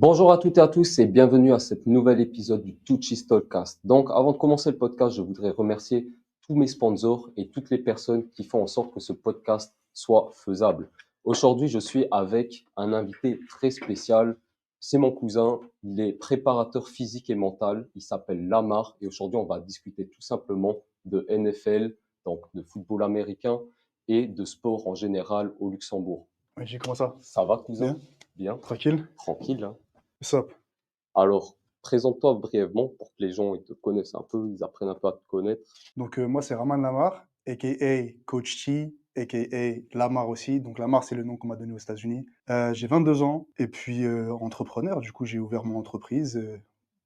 Bonjour à toutes et à tous et bienvenue à cet nouvel épisode du Tucci Talkcast. Donc, avant de commencer le podcast, je voudrais remercier tous mes sponsors et toutes les personnes qui font en sorte que ce podcast soit faisable. Aujourd'hui, je suis avec un invité très spécial. C'est mon cousin, il est préparateur physique et mental. Il s'appelle Lamar et aujourd'hui, on va discuter tout simplement de NFL, donc de football américain et de sport en général au Luxembourg. Oui, j'ai comment ça? Ça va, cousin? Bien? Bien? Tranquille? Tranquille, hein? What's up? Alors, présente-toi brièvement pour que les gens ils te connaissent un peu, ils apprennent un peu à te connaître. Donc, moi, c'est Raman Lamar, a.k.a. Coach T, a.k.a. Lamar aussi. Donc, Lamar, c'est le nom qu'on m'a donné aux États-Unis. J'ai 22 ans et puis entrepreneur. Du coup, j'ai ouvert mon entreprise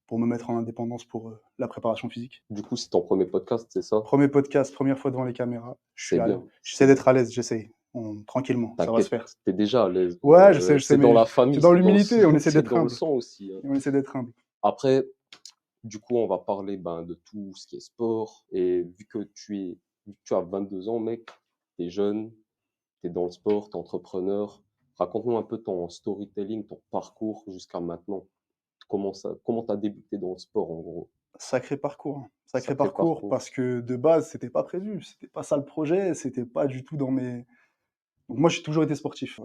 pour me mettre en indépendance pour la préparation physique. Du coup, c'est ton premier podcast, c'est ça? Premier podcast, première fois devant les caméras. C'est bien. J'essaie d'être à l'aise, j'essaie. Tranquillement, ça va se T'inquiète, faire. t'es déjà à l'aise. Ouais, je sais, C'est mais dans la c'est famille, dans l'humilité, on essaie c'est d'être dans le humble. sang aussi, hein. On essaie d'être humble. Après, du coup, on va parler de tout ce qui est sport. Et vu que tu as 22 ans, mec, t'es jeune, t'es dans le sport, t'es entrepreneur. Raconte-nous un peu ton storytelling, ton parcours jusqu'à maintenant. Comment t'as débuté dans le sport, en gros? Sacré parcours, hein. Sacré Sacré parcours parcours. parce que de base, c'était pas prévu, c'était pas ça le projet, c'était pas du tout dans mes donc moi, j'ai toujours été sportif.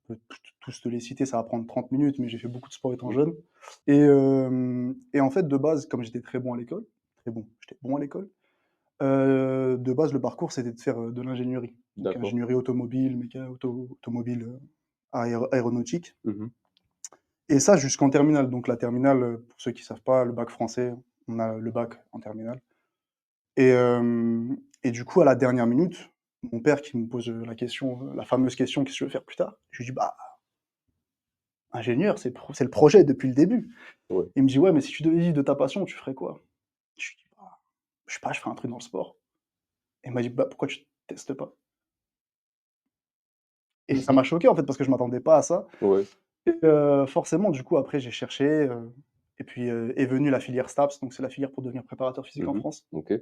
Je peux tous te les citer, ça va prendre 30 minutes, mais j'ai fait beaucoup de sport étant Mhm. jeune et en fait, de base, comme j'étais très bon à l'école, très bon, j'étais bon à l'école, de base, le parcours, c'était de faire, de l'ingénierie. Donc D'accord. ingénierie automobile, automobile, aéronautique Mhm. et ça jusqu'en terminale. Donc la terminale, pour ceux qui savent pas, le bac français, on a le bac en terminale. Et du coup, à la dernière minute, mon père qui me pose, la question, la fameuse question: «Qu'est-ce que tu veux faire plus tard?» Je lui dis: «Bah, ingénieur, c'est le projet depuis le début». Ouais. Il me dit: «Ouais, mais si tu devais vivre de ta passion, tu ferais quoi?» Je lui dis: «Bah, je sais pas, je ferais un truc dans le sport». Et il m'a dit: «Bah, pourquoi tu testes pas?» Et ça m'a choqué, en fait, parce que je m'attendais pas à ça Ouais. et forcément, du coup, après j'ai cherché, et puis, est venue la filière STAPS, donc c'est la filière pour devenir préparateur physique en Mhm. France. Ok.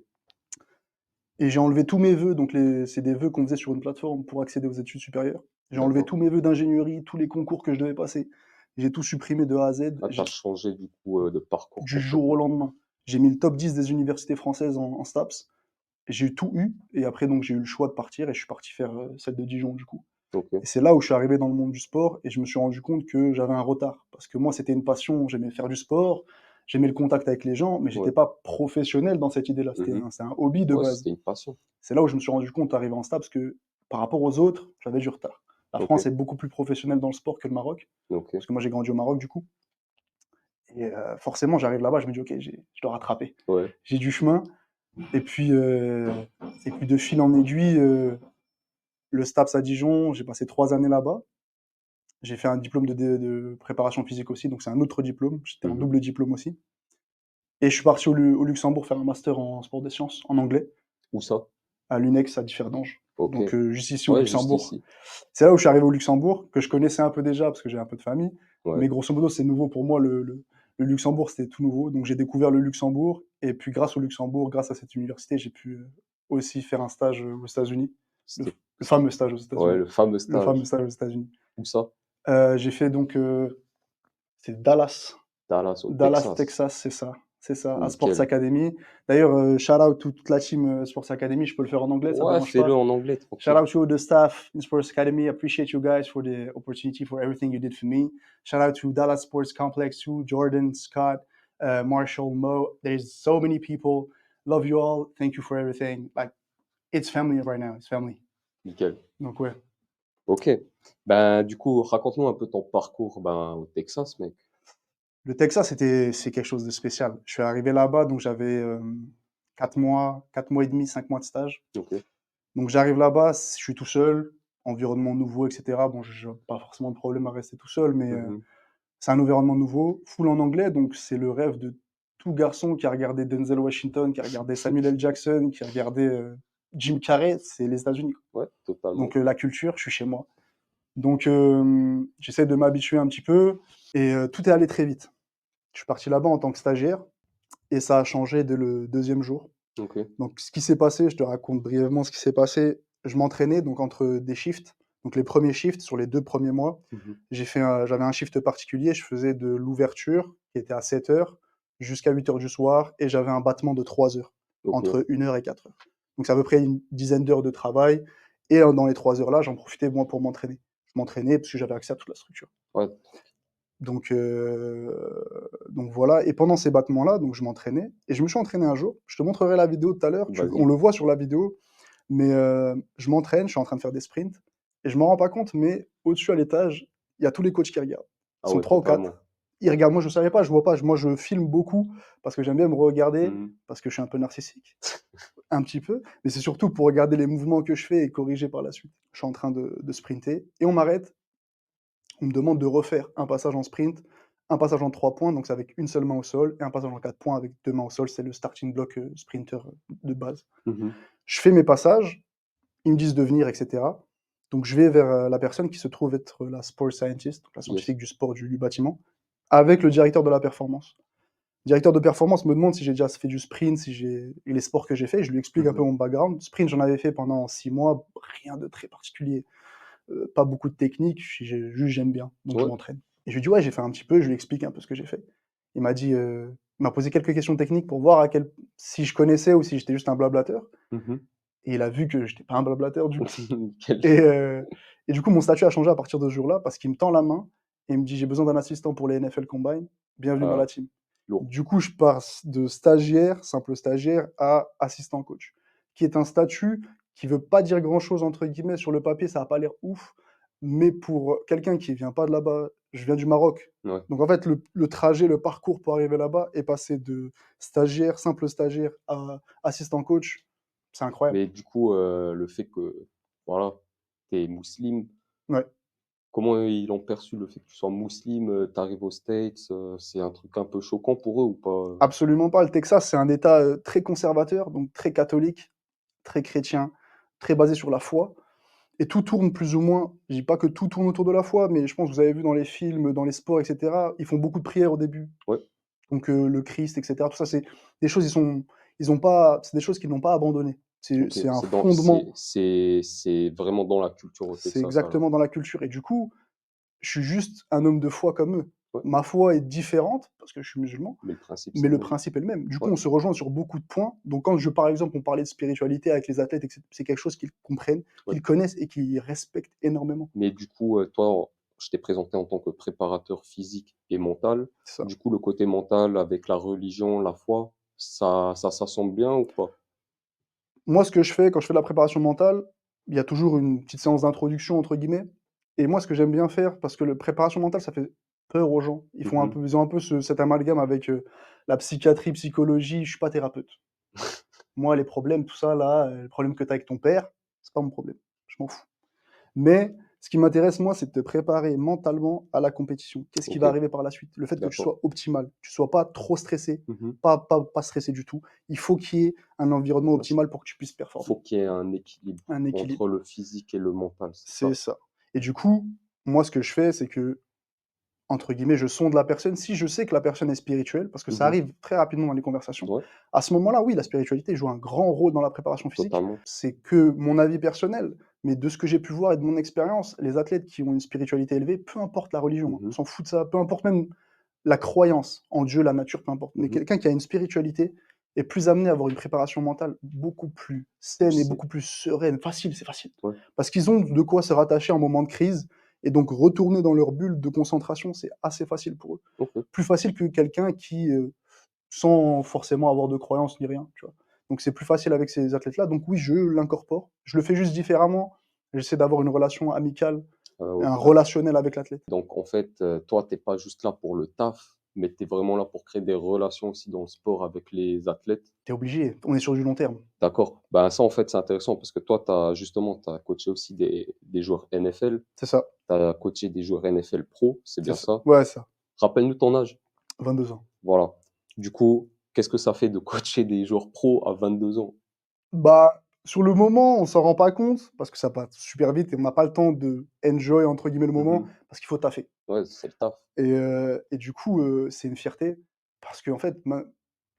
Et j'ai enlevé tous mes vœux, donc c'est des vœux qu'on faisait sur une plateforme pour accéder aux études supérieures. J'ai enlevé D'accord. tous mes vœux d'ingénierie, tous les concours que je devais passer. J'ai tout supprimé de A à Z, Ah, t'as changé du coup de parcours du jour au complètement. lendemain. J'ai mis le top 10 des universités françaises en STAPS. J'ai tout eu, et après, donc, j'ai eu le choix de partir, et je suis parti faire celle de Dijon, du coup. Ok. Et c'est là où je suis arrivé dans le monde du sport, et je me suis rendu compte que j'avais un retard. Parce que moi, c'était une passion, j'aimais faire du sport, j'aimais le contact avec les gens, mais j'étais Ouais. pas professionnel dans cette idée-là. Mhm. C'était un hobby de Ouais, base. c'était une passion. C'est là où je me suis rendu compte, arrivé en STAPS, que par rapport aux autres, j'avais du retard. La Ok. France est beaucoup plus professionnelle dans le sport que le Maroc, Ok. parce que moi j'ai grandi au Maroc du coup. Et forcément, j'arrive là-bas, je me dis, ok, je dois rattraper. Ouais. J'ai du chemin. Et puis, de fil en aiguille, le STAPS à Dijon, j'ai passé 3 années là-bas. J'ai fait un diplôme de préparation physique aussi, donc c'est un autre diplôme. J'étais en Mhm. double diplôme aussi. Et je suis parti au Luxembourg faire un master en sport des sciences, en anglais, Où ça? à l'UNEX à Differdange. Ok. Donc, juste ici au Ouais, juste Luxembourg. ici. C'est là où je suis arrivé au Luxembourg, que je connaissais un peu déjà parce que j'ai un peu de famille. Ouais. Mais grosso modo, c'est nouveau pour moi. Le Luxembourg, c'était tout nouveau. Donc j'ai découvert le Luxembourg. Et puis grâce au Luxembourg, grâce à cette université, j'ai pu aussi faire un stage aux États-Unis. Le, C'était, le fameux stage aux ouais, États-Unis. le fameux Le fameux stage. stage aux États-Unis. Où ça? J'ai fait donc, c'est Dallas. Dallas, au Dallas, Texas. Texas, c'est ça. C'est ça, à Sports Nickel. Academy. D'ailleurs, shout out to toute la team Sports Academy. Je peux le faire en anglais, ça ne Ouais, dérange fais-le pas. en anglais, Shout tranquille. out to the staff in Sports Academy. I appreciate you guys for the opportunity, for everything you did for me. Shout out to Dallas Sports Complex, to Jordan, Scott, Marshall, Mo. There's so many people. Love you all. Thank you for everything. Like, it's family right now. It's family. Nickel. Donc, ouais. Ok. Ben, du coup, raconte-nous un peu ton parcours au Texas, mec. Le Texas, c'est quelque chose de spécial. Je suis arrivé là-bas, donc j'avais 4 mois et demi, 5 mois de stage. Ok. Donc, j'arrive là-bas, je suis tout seul, environnement nouveau, etc. Bon, je n'ai pas forcément de problème à rester tout seul, mais Mhm. c'est un environnement nouveau, full en anglais, donc c'est le rêve de tout garçon qui a regardé Denzel Washington, qui a regardé Samuel L. Jackson, qui a regardé Jim Carrey, c'est les États-Unis. Ouais, totalement. Donc la culture, je suis chez moi. Donc j'essaie de m'habituer un petit peu et tout est allé très vite. Je suis parti là-bas en tant que stagiaire et ça a changé dès le deuxième jour. Ok. Donc ce qui s'est passé, je te raconte brièvement ce qui s'est passé. Je m'entraînais donc entre des shifts. Donc les premiers shifts, sur les 2 premiers mois, Mhm. j'avais un shift particulier. Je faisais de l'ouverture, qui était à 7 heures, jusqu'à 8 heures du soir, et j'avais un battement de 3 heures, Ok. entre 1 heure et 4 heures. Donc c'est à peu près une dizaine d'heures de travail, et dans les 3 heures là, j'en profitais, moi, pour m'entraîner. Je m'entraînais parce que j'avais accès à toute la structure. Ouais. Donc, donc voilà, et pendant ces battements-là, donc je m'entraînais, et je me suis entraîné un jour. Je te montrerai la vidéo tout à l'heure, on Vas-y. le voit sur la vidéo, mais je m'entraîne, je suis en train de faire des sprints, et je m'en rends pas compte, mais au-dessus à l'étage, il y a tous les coachs qui regardent. Ils Ah sont ouais, 3 ou totalement. 4. Ils regardent, moi je savais pas, je vois pas, moi je filme beaucoup parce que j'aime bien me regarder, Mhm. parce que je suis un peu narcissique, un petit peu, mais c'est surtout pour regarder les mouvements que je fais et corriger par la suite. Je suis en train de sprinter, et on m'arrête, on me demande de refaire un passage en sprint, un passage en 3 points, donc c'est avec une seule main au sol, et un passage en 4 points avec 2 mains au sol, c'est le starting block, sprinter, de base. Mhm. Je fais mes passages, ils me disent de venir, et cetera. Donc je vais vers, la personne qui se trouve être la sport scientist, donc la Yes. scientifique du sport du bâtiment, avec le directeur de la performance. Le directeur de performance me demande si j'ai déjà fait du sprint, si j'ai et les sports que j'ai fait. Je lui explique un peu Mhm. mon background. Sprint, j'en avais fait pendant 6 mois, rien de très particulier, pas beaucoup de technique, juste j'aime bien, donc je Ouais. m'entraîne. Et je lui dis: «Ouais, j'ai fait un petit peu», je lui explique un peu ce que j'ai fait. Il m'a dit, il m'a posé quelques questions techniques pour voir si je connaissais ou si j'étais juste un blablateur, Mhm. et il a vu que j'étais pas un blablateur du coup. Nickel. Et et du coup, mon statut a changé à partir de ce jour-là, parce qu'il me tend la main et il me dit: «J'ai besoin d'un assistant pour les NFL Combine, bienvenue dans Ah, la team». lourd. Du coup, je passe de stagiaire, simple stagiaire, à assistant coach, qui est un statut qui veut pas dire grand-chose entre guillemets. Sur le papier, ça a pas l'air ouf, mais pour quelqu'un qui vient pas de là-bas, je viens du Maroc, Ouais. donc en fait, le trajet, le parcours pour arriver là-bas est passé de stagiaire, simple stagiaire, à assistant coach, c'est incroyable. Mais du coup, le fait que, voilà, tu es musulman, Ouais. comment ils ont perçu le fait que tu sois musulman, tu arrives aux States, c'est un truc un peu choquant pour eux ou pas? Absolument pas. Le Texas, c'est un État, très conservateur, donc très catholique, très chrétien, très basé sur la foi, et tout tourne plus ou moins, je dis pas que tout tourne autour de la foi, mais je pense que vous avez vu dans les films, dans les sports, et cetera, ils font beaucoup de prières au début. Ouais, Donc le Christ, et cetera, tout ça, c'est des choses, ils ont pas, c'est des choses qu'ils n'ont pas abandonnées. OK. C'est un C'est dans fondement, c'est vraiment dans la culture au c'est Texas alors? exactement dans la culture, et du coup, je suis juste un homme de foi comme eux. Ouais, Ma foi est différente parce que je suis musulman, mais le principe, mais c'est le le même. principe est le même. Du coup, Ouais, on se rejoint sur beaucoup de points. Donc quand par exemple, on parlait de spiritualité avec les athlètes, et que c'est quelque chose qu'ils comprennent, ouais. qu'ils connaissent et qu'ils respectent énormément. Mais du coup, toi, je t'ai présenté en tant que préparateur physique et mental. C'est ça. Du coup, le côté mental avec la religion, la foi, ça s'assemble bien ou pas? Moi, ce que je fais quand je fais de la préparation mentale, il y a toujours une petite séance «d'introduction» entre guillemets, et moi, ce que j'aime bien faire, parce que la préparation mentale, ça fait peur aux gens. Mmh. Ils ont un peu cet amalgame avec, la psychiatrie, psychologie. Je suis pas thérapeute. Moi, les problèmes, tout ça là, les problèmes que tu as avec ton père, c'est pas mon problème. Je m'en fous. Mais ce qui m'intéresse, moi, c'est de te préparer mentalement à la compétition. Qu'est-ce qui va OK, arriver par la suite? Le fait que tu d'accord. sois optimal, tu sois pas trop stressé, Mmh. pas stressé du tout. Il faut qu'il y ait un environnement Bah, optimal pour que tu puisses performer. faut qu'il y ait un équilibre Un équilibre, entre le physique et le mental, c'est c'est ça? ça. Et du coup, moi, ce que je fais, c'est que, entre guillemets, «je sonde la personne». Si je sais que la personne est spirituelle, parce que ça Mmh. arrive très rapidement dans les conversations, Ouais, à ce moment-là, oui, la spiritualité joue un grand rôle dans la préparation physique. totalement. C'est que mon avis personnel, mais de ce que j'ai pu voir et de mon expérience, les athlètes qui ont une spiritualité élevée, peu importe la religion, hein, on Mmh. s'en fout de ça, peu importe même la croyance en Dieu, la nature, peu importe. Mais Mmh. quelqu'un qui a une spiritualité est plus amené à avoir une préparation mentale beaucoup plus saine et Poussé. beaucoup plus sereine. Facile, c'est facile. Ouais. Parce qu'ils ont de quoi se rattacher en moment de crise, et donc retourner dans leur bulle de concentration, c'est assez facile pour eux. OK. Plus facile que quelqu'un qui, sans forcément avoir de croyance ni rien, tu vois? Donc c'est plus facile avec ces athlètes-là. Donc oui, je l'incorpore. Je le fais juste différemment. J'essaie d'avoir une relation amicale, un OK. relationnel avec l'athlète. Donc en fait, toi, tu es pas juste là pour le taf, mais tu es vraiment là pour créer des relations aussi dans le sport avec les athlètes. Tu es obligé, on est sur du long terme. D'accord. Ben, ça, en fait, c'est intéressant parce que toi, tu as coaché aussi des joueurs NFL, C'est ça, tu as coaché des joueurs NFL pro, c'est c'est bien ça. ça? Ouais, ça, Rappelle-nous ton âge. 22 ans. Voilà. Du coup, qu'est-ce que ça fait de coacher des joueurs pro à 22 ans? Bah, sur le moment, on s'en rend pas compte parce que ça passe super vite et on n'a pas le temps de «enjoy» entre guillemets le moment, Mmh. parce qu'il faut taffer. Ouais, c'est le taf. Et du coup, c'est une fierté parce qu'en fait,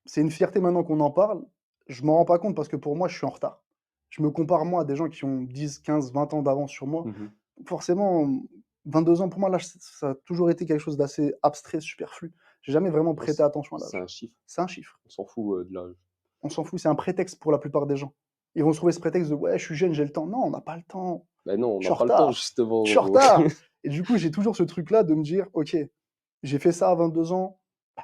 c'est une fierté maintenant qu'on en parle. Je m'en rends pas compte parce que pour moi, je suis en retard. Je me compare moi à des gens qui ont 10, 15, 20 ans d'avance sur moi. Mmh. forcément, 22 ans, pour moi, l'âge, ça a toujours été quelque chose d'assez abstrait, superflu. J'ai jamais vraiment Ouais, prêté attention à c'est l'âge. un chiffre. C'est un chiffre. On s'en fout de l'âge. On s'en fout, c'est un prétexte pour la plupart des gens. Ils vont se trouver ce prétexte de: «Ouais, je suis jeune, j'ai le temps». Non, on n'a pas le temps. Ben non, on Je n'a suis en pas le temps, retard. justement. Je suis en retard. Et du coup, j'ai toujours ce truc-là de me dire: «OK, j'ai fait ça à 22 ans,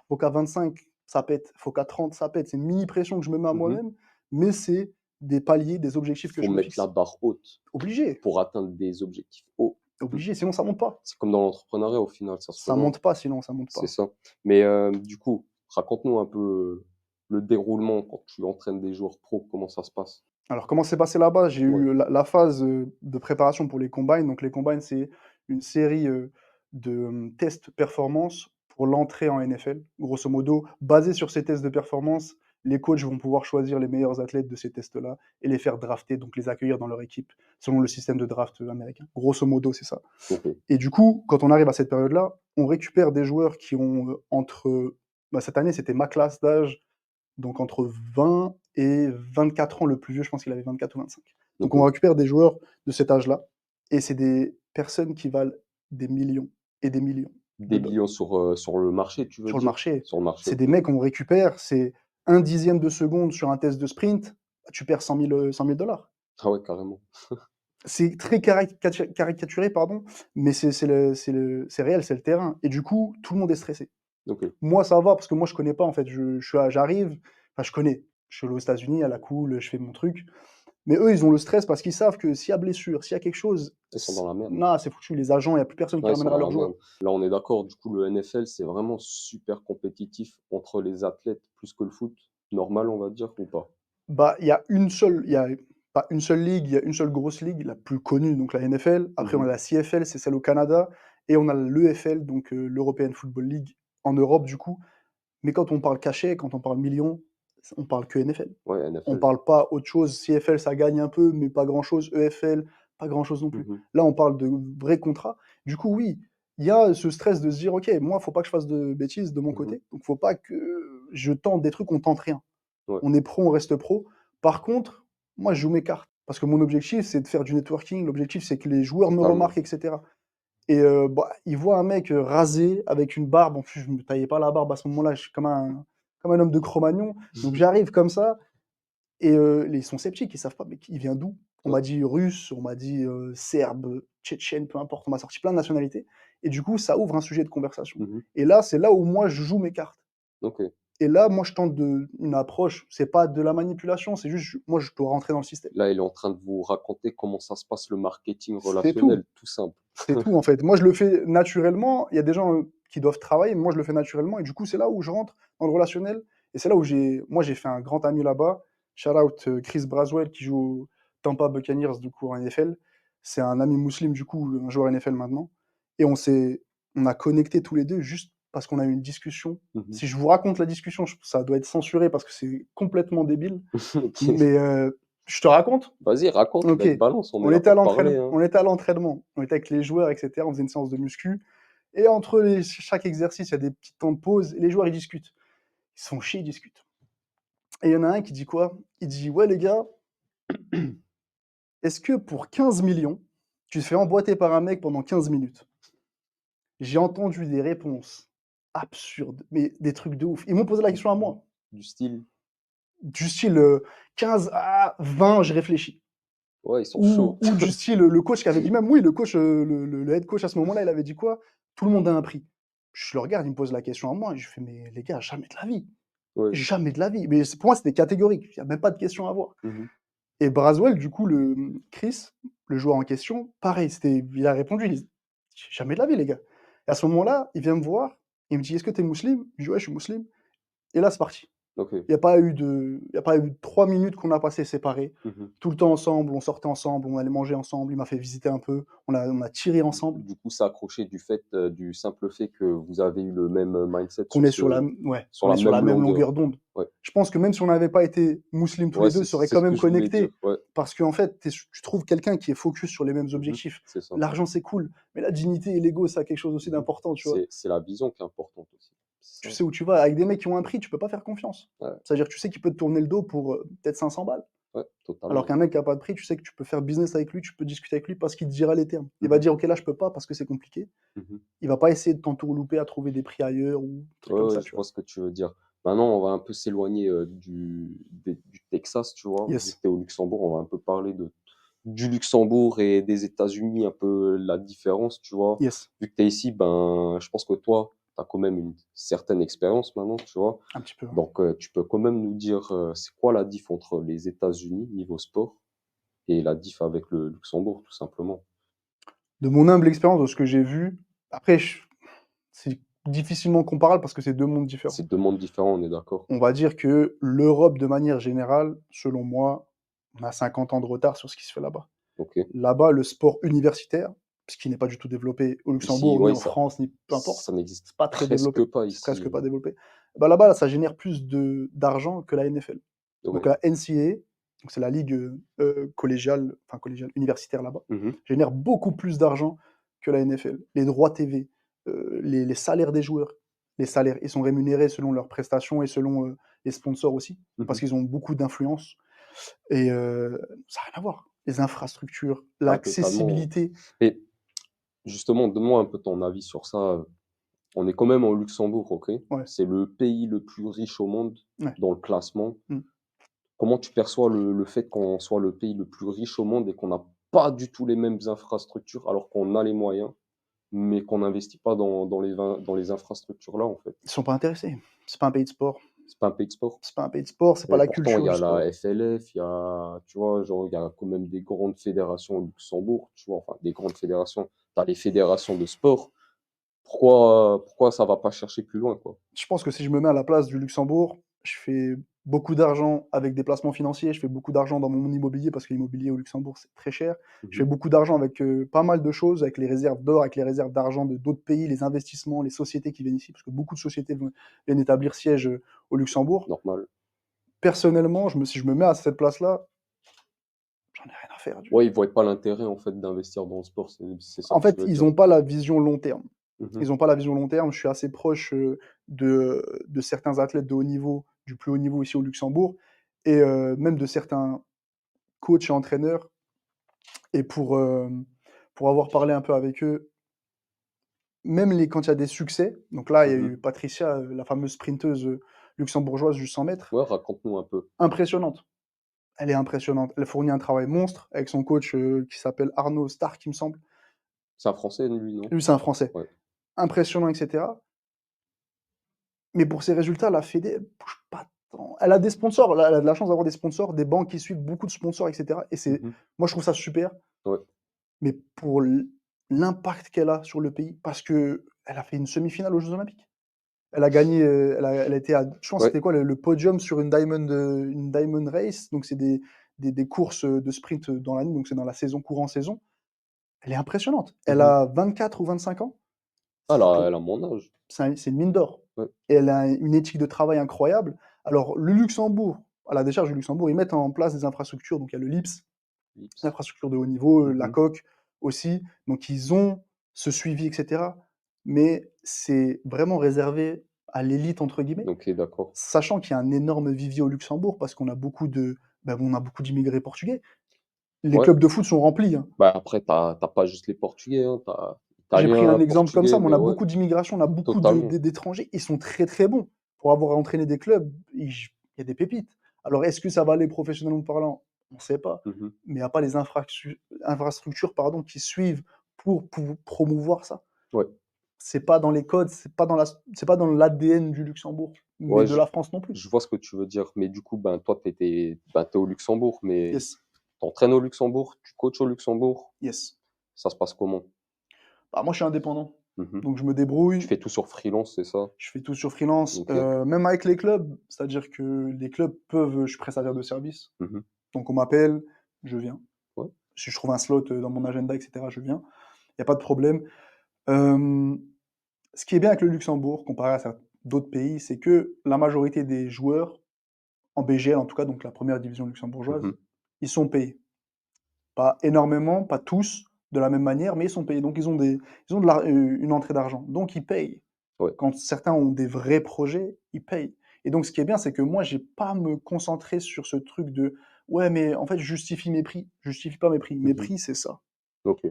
faut qu'à 25 ça pète, faut qu'à 30 ça pète». C'est une mini pression que je me mets à Mhm. moi-même, mais c'est des paliers, des objectifs que Faut je me mettre la fixe. barre haute Obligé, pour atteindre des objectifs hauts. obligé, sinon ça monte pas. C'est comme dans l'entrepreneuriat, au final, ça se Ça rejoint. monte pas sinon, ça monte C'est pas. ça. Mais du coup, raconte-nous un peu le déroulement quand tu entraînes des joueurs pro, comment ça se passe? Alors comment c'est passé là-bas? J'ai Ouais, eu la phase, de préparation pour les combines. Donc les combines, c'est une série, de, tests performance pour l'entrée en NFL. Grosso modo, basé sur ces tests de performance, les coachs vont pouvoir choisir les meilleurs athlètes de ces tests-là et les faire drafter, donc les accueillir dans leur équipe, selon le système de draft, américain. Grosso modo, c'est ça. ok. Et du coup, quand on arrive à cette période-là, on récupère des joueurs qui ont, bah, cette année, c'était ma classe d'âge, donc entre 20 et 24 ans, le plus vieux, je pense qu'il avait 24 ou 25. Donc on Ok. récupère des joueurs de cet âge-là, et c'est des personnes qui valent des millions et des millions de Des dollars millions sur le marché, tu veux sur le dire? marché. Sur le marché, C'est des ok. mecs qu'on récupère, c'est un dixième de seconde sur un test de sprint, tu perds 100 000 $. Ah ouais, carrément. C'est très caricaturé, pardon, mais c'est réel, c'est le terrain, et du coup, tout le monde est stressé. Ok. Moi, ça va parce que moi, je connais pas, en fait. J'arrive, enfin, je connais. Je suis allé aux États-Unis, à la cool, je fais mon truc. Mais eux, ils ont le stress parce qu'ils savent que s'il y a blessure, s'il y a quelque chose, Ils sont dans la merde. non, c'est foutu. Les agents, il y a plus personne qui Ouais, ils sont ramènera dans la leurs merde. joueurs. Là, on est d'accord, du coup, le NFL, c'est vraiment super compétitif entre les athlètes plus que le foot normal, on va dire, ou pas? Bah, il y a pas une seule ligue, il y a une seule grosse ligue, la plus connue, donc la NFL. Après, on a Mhm. la CFL, c'est celle au Canada, et on a l'EFL, donc l'European Football League en Europe, du coup. Mais quand on parle cachet, quand on parle millions, on parle que NFL. Ouais, On NFL. parle pas autre chose. CFL, ça gagne un peu, mais pas grand-chose. EFL, pas grand-chose non plus. Mhm. Là, on parle de vrais contrats. Du coup, oui, il y a ce stress de se dire: «OK, moi, faut pas que je fasse de bêtises de mon Mhm. côté, donc faut pas que je tente des trucs, on tente rien. Ouais. On est pro, on reste pro». Par contre, moi, je joue mes cartes parce que mon objectif, c'est de faire du networking. L'objectif, c'est que les joueurs me Totalement. remarquent, et cetera. Et bah, ils voient un mec, rasé avec une barbe. En plus, je me taillais pas la barbe à ce moment-là, je suis comme un homme de Cro-Magnon. Donc j'arrive comme ça, et ils sont sceptiques, ils savent pas: «Mais il vient d'où?» On Ouais. m'a dit russe, on m'a dit, serbe, tchétchène, peu importe, on m'a sorti plein de nationalités, et du coup, ça ouvre un sujet de conversation. Mhm. Et là, c'est là où moi je joue mes cartes. Ok. Et là, moi je tente une approche, c'est pas de la manipulation, c'est juste, moi je dois rentrer dans le système. Là, il est en train de vous raconter comment ça se passe le marketing C'est tout. relationnel, tout simple. C'est tout, en fait. Moi, je le fais naturellement. Il y a des gens, qui doivent travailler, mais moi, je le fais naturellement, et du coup, c'est là où je rentre dans le relationnel, et c'est là où j'ai fait un grand ami là-bas. Shout out, Chris Braswell qui joue aux Tampa Buccaneers, du coup, en NFL. C'est un ami musulman, du coup, un joueur NFL maintenant, et on a connecté tous les 2 juste parce qu'on a eu une discussion. Mhm. Si je vous raconte la discussion, ça doit être censuré parce que c'est complètement débile, Ok. mais je te raconte? Vas-y, raconte, OK. balance, on est là pour parler, hein. On était à l'entraînement, on était avec les joueurs, et cetera, on faisait une séance de muscu, et entre chaque exercice, il y a des petits temps de pause, et les joueurs, ils discutent. Ils se font chier, ils discutent. Et il y en a un qui dit quoi? Il dit: «Ouais les gars, est-ce que pour 15 millions, tu te fais emboîter par un mec pendant 15 minutes?» J'ai entendu des réponses absurdes, mais des trucs de ouf. Ils m'ont posé la question à Du moi, du style, du style, 15 à 20, je réfléchis. ouais, ils sont chauds. Ou du style, le coach qui avait dit même, oui, le coach, le head coach à ce moment-là, il avait dit quoi? Tout le monde a un prix. Je le regarde, il me pose la question à moi, et je fais: «Mais les gars, jamais de la vie, Ouais. jamais de la vie». Mais pour moi, c'était catégorique, il y a même pas de question à avoir. Mhm. Et Braswell, du coup, Chris, le joueur en question, pareil, il a répondu, il dit: «Jamais de la vie, les gars». Et à ce moment-là, il vient me voir, il me dit: «Est-ce que tu es musulman?» Je dis: «Ouais, je suis musulman». Et là, c'est parti. Ok. Il y a pas eu 3 minutes qu'on a passé séparés, Mhm. tout le temps ensemble, on sortait ensemble, on allait manger ensemble, il m'a fait visiter un peu, on a tiré ensemble, Du coup, ça a accroché du simple fait que vous avez eu le même mindset qu'on est sur la ouais, sur on la est sur la même même longueur. longueur d'onde. Ouais. Je pense que même si on n'avait pas été musulmans tous Ouais, les 2, ça aurait c'est quand ce que même je voulais dire. connecté, Ouais. parce qu'en fait, tu trouves quelqu'un qui est focus sur les mêmes Mhm. objectifs. C'est ça. L'argent, c'est cool, mais la dignité et l'ego, ça a quelque chose aussi Mhm. d'important, tu vois? C'est la vision qui est importante aussi. C'est Tu ça. sais où tu vas. Avec des mecs qui ont un prix, tu peux pas faire confiance. Ouais. C'est-à-dire, tu sais qu'il peut te tourner le dos pour, peut-être 500 balles. Ouais, Alors totalement. qu'un mec qui a pas de prix, tu sais que tu peux faire business avec lui, tu peux discuter avec lui parce qu'il te dira les termes. Il va Mmh. dire: «OK, là, je peux pas parce que c'est compliqué». Mmh. Il va pas essayer de t'entourlouper à trouver des prix ailleurs ou des trucs Ouais, comme ouais, ça, je tu vois vois? ce que tu veux dire. Maintenant, on va un peu s'éloigner, du Texas, tu vois? Vu que Yes, tu es au Luxembourg, on va un peu parler du Luxembourg et des États-Unis, un peu la différence, tu vois? yes, Vu que tu es ici, ben, je pense que toi, tu as quand même une certaine expérience maintenant, tu vois? un petit peu, ouais. Donc, tu peux quand même nous dire, c'est quoi la diff entre les États-Unis niveau sport et la diff avec le Luxembourg, tout simplement? De mon humble expérience, de ce que j'ai vu, après c'est difficilement comparable parce que c'est 2 mondes différents. C'est 2 mondes différents, on est d'accord? On va dire que l'Europe, de manière générale, selon moi, on a 50 ans de retard sur ce qui se fait là-bas. OK. Là-bas, le sport universitaire, ce qui n'est pas du tout développé au Ici, Luxembourg, ni ouais, en France, ni peu ça importe, n'existe c'est pas très presque développé, pas c'est ici, presque pas développé. Bah, là-bas, ça génère plus d'argent que la NFL. Donc ouais. la NCAA, donc c'est la ligue, collégiale, enfin collégiale, universitaire là-bas, Mmh. génère beaucoup plus d'argent que la NFL. Les droits TV, les salaires des joueurs, les salaires, ils sont rémunérés selon leurs prestations et selon, les sponsors aussi, parce Mmh. qu'ils ont beaucoup d'influence et ça a rien à voir. Les infrastructures, Ah totalement. l'accessibilité, Et justement, donne-moi un peu ton avis sur ça, on est quand même au Luxembourg, OK? ouais, C'est le pays le plus riche au monde ouais. dans le classement. Mmh. Comment tu perçois le fait qu'on soit le pays le plus riche au monde et qu'on n'a pas du tout les mêmes infrastructures, alors qu'on a les moyens, mais qu'on n'investit pas dans les infrastructures là, en fait? Ils sont pas intéressés. C'est pas un pays de sport. C'est pas un pays de sport? C'est pas un pays de sport, c'est pas Et la pourtant, il culture y du a la sport. FLF, il y a, tu vois, genre, il y a quand même des grandes fédérations au Luxembourg, tu vois? Enfin, des grandes fédérations. Tu as les fédérations de sport. Pourquoi ça va pas chercher plus loin, quoi? Je pense que si je me mets à la place du Luxembourg, je fais beaucoup d'argent avec des placements financiers, je fais beaucoup d'argent dans mon immobilier parce que l'immobilier au Luxembourg, c'est très cher. Je fais Mmh. beaucoup d'argent avec, pas mal de choses, avec les réserves d'or, avec les réserves d'argent de d'autres pays, les investissements, les sociétés qui viennent ici, parce que beaucoup de sociétés viennent établir siège, au Luxembourg. Normal. Personnellement, si je me mets à cette place-là, j'en ai rien à faire Ouais, ils voient pas l'intérêt, en fait, d'investir dans le sport, c'est ça en que tu fait, veux ils dire? n'ont pas la vision long terme. Mmh. Ils ont pas la vision long terme. Je suis assez proche, de certains athlètes de haut niveau, du plus haut niveau ici au Luxembourg et même de certains coachs et entraîneurs et pour avoir parlé un peu avec eux, même quand il y a des succès, donc là, il y a Mmh. eu Patricia, la fameuse sprinteuse, luxembourgeoise du 100 mètres, Ouais, raconte-nous un peu. impressionnante. Elle est impressionnante. Elle fournit un travail monstre avec son coach, qui s'appelle Arnaud Stark, il me semble. C'est un Français, lui, non? Lui, c'est un Français. Ouais. Impressionnant et cetera. Mais pour ses résultats, la fédé, elle bouge pas tant. Elle a des sponsors, elle a de la chance d'avoir des sponsors, des banques qui suivent, beaucoup de sponsors et cetera et c'est Mmh. moi, je trouve ça super, Ouais. mais pour l'impact qu'elle a sur le pays, parce qu'elle a fait une semi-finale aux jeux olympiques. Elle a gagné, elle a été à je pense Ouais. c'était quoi le podium sur une diamond race, donc c'est des courses, de sprint, dans l'année, donc c'est dans la saison, courant saison. Elle est impressionnante. Elle Mmh. a 24 ou 25 ans. Ah C'est là, pour elle a mon âge. c'est une mine d'or Ouais. et elle a une éthique de travail incroyable. Alors le Luxembourg, à la décharge du Luxembourg, ils mettent en place des infrastructures, donc il y a le LIPS, Lips. l'infrastructure de haut niveau, la Mmh. coque aussi, donc ils ont ce suivi et cetera, mais c'est vraiment réservé à «l'élite» entre guillemets, OK, d'accord. sachant qu'il y a un énorme vivier au Luxembourg parce qu'on a beaucoup on a beaucoup d'immigrés portugais. Les Ouais. clubs de foot sont remplis, hein. Bah, après, t'as pas juste les Portugais, hein, t'as J'ai pris Italiens, un exemple comme ça, Portugais, mais on mais a ouais, beaucoup d'immigration, on a beaucoup totalement. d'étrangers, ils sont très, très bons. Pour avoir entraîné des clubs, il y a des pépites. Alors est-ce que ça va aller professionnellement parlant? On ne sait pas, Mmh. mais il n'y a pas les infrastructures, pardon, qui suivent pour promouvoir ça. Ouais. C'est pas dans les codes, c'est pas dans l'ADN du Luxembourg, mais Ouais, de la France non plus. je vois ce que tu veux dire, mais du coup, ben, toi, tu au Luxembourg, mais Yes, t'entraînes au Luxembourg, tu coaches au Luxembourg, yes. ça se passe comment? Bah, moi, je suis indépendant, Mmh. donc je me Tu débrouille. fais tout sur freelance, c'est ça? Je fais tout sur freelance, OK. même avec les clubs, c'est-à-dire que les clubs peuvent je suis prestataire de service, Mmh. donc on m'appelle, je viens. Ouais. Si je trouve un slot, dans mon agenda et cetera, je viens. Il y a pas de problème. Hem, Ce qui est bien avec le Luxembourg, comparé à d'autres pays, c'est que la majorité des joueurs, en BGL en tout cas, donc la première division luxembourgeoise, Mmh. ils sont payés. Pas énormément, pas tous de la même manière, mais ils sont payés. Donc ils ont une entrée d'argent, donc ils payent. Ouais. Quand certains ont des vrais projets, ils payent et donc ce qui est bien, c'est que moi, j'ai pas à me concentrer sur ce truc de: Ouais, mais en fait, je justifie mes prix. Je justifie pas mes prix. Mes Mhm. prix, c'est ça. Ok.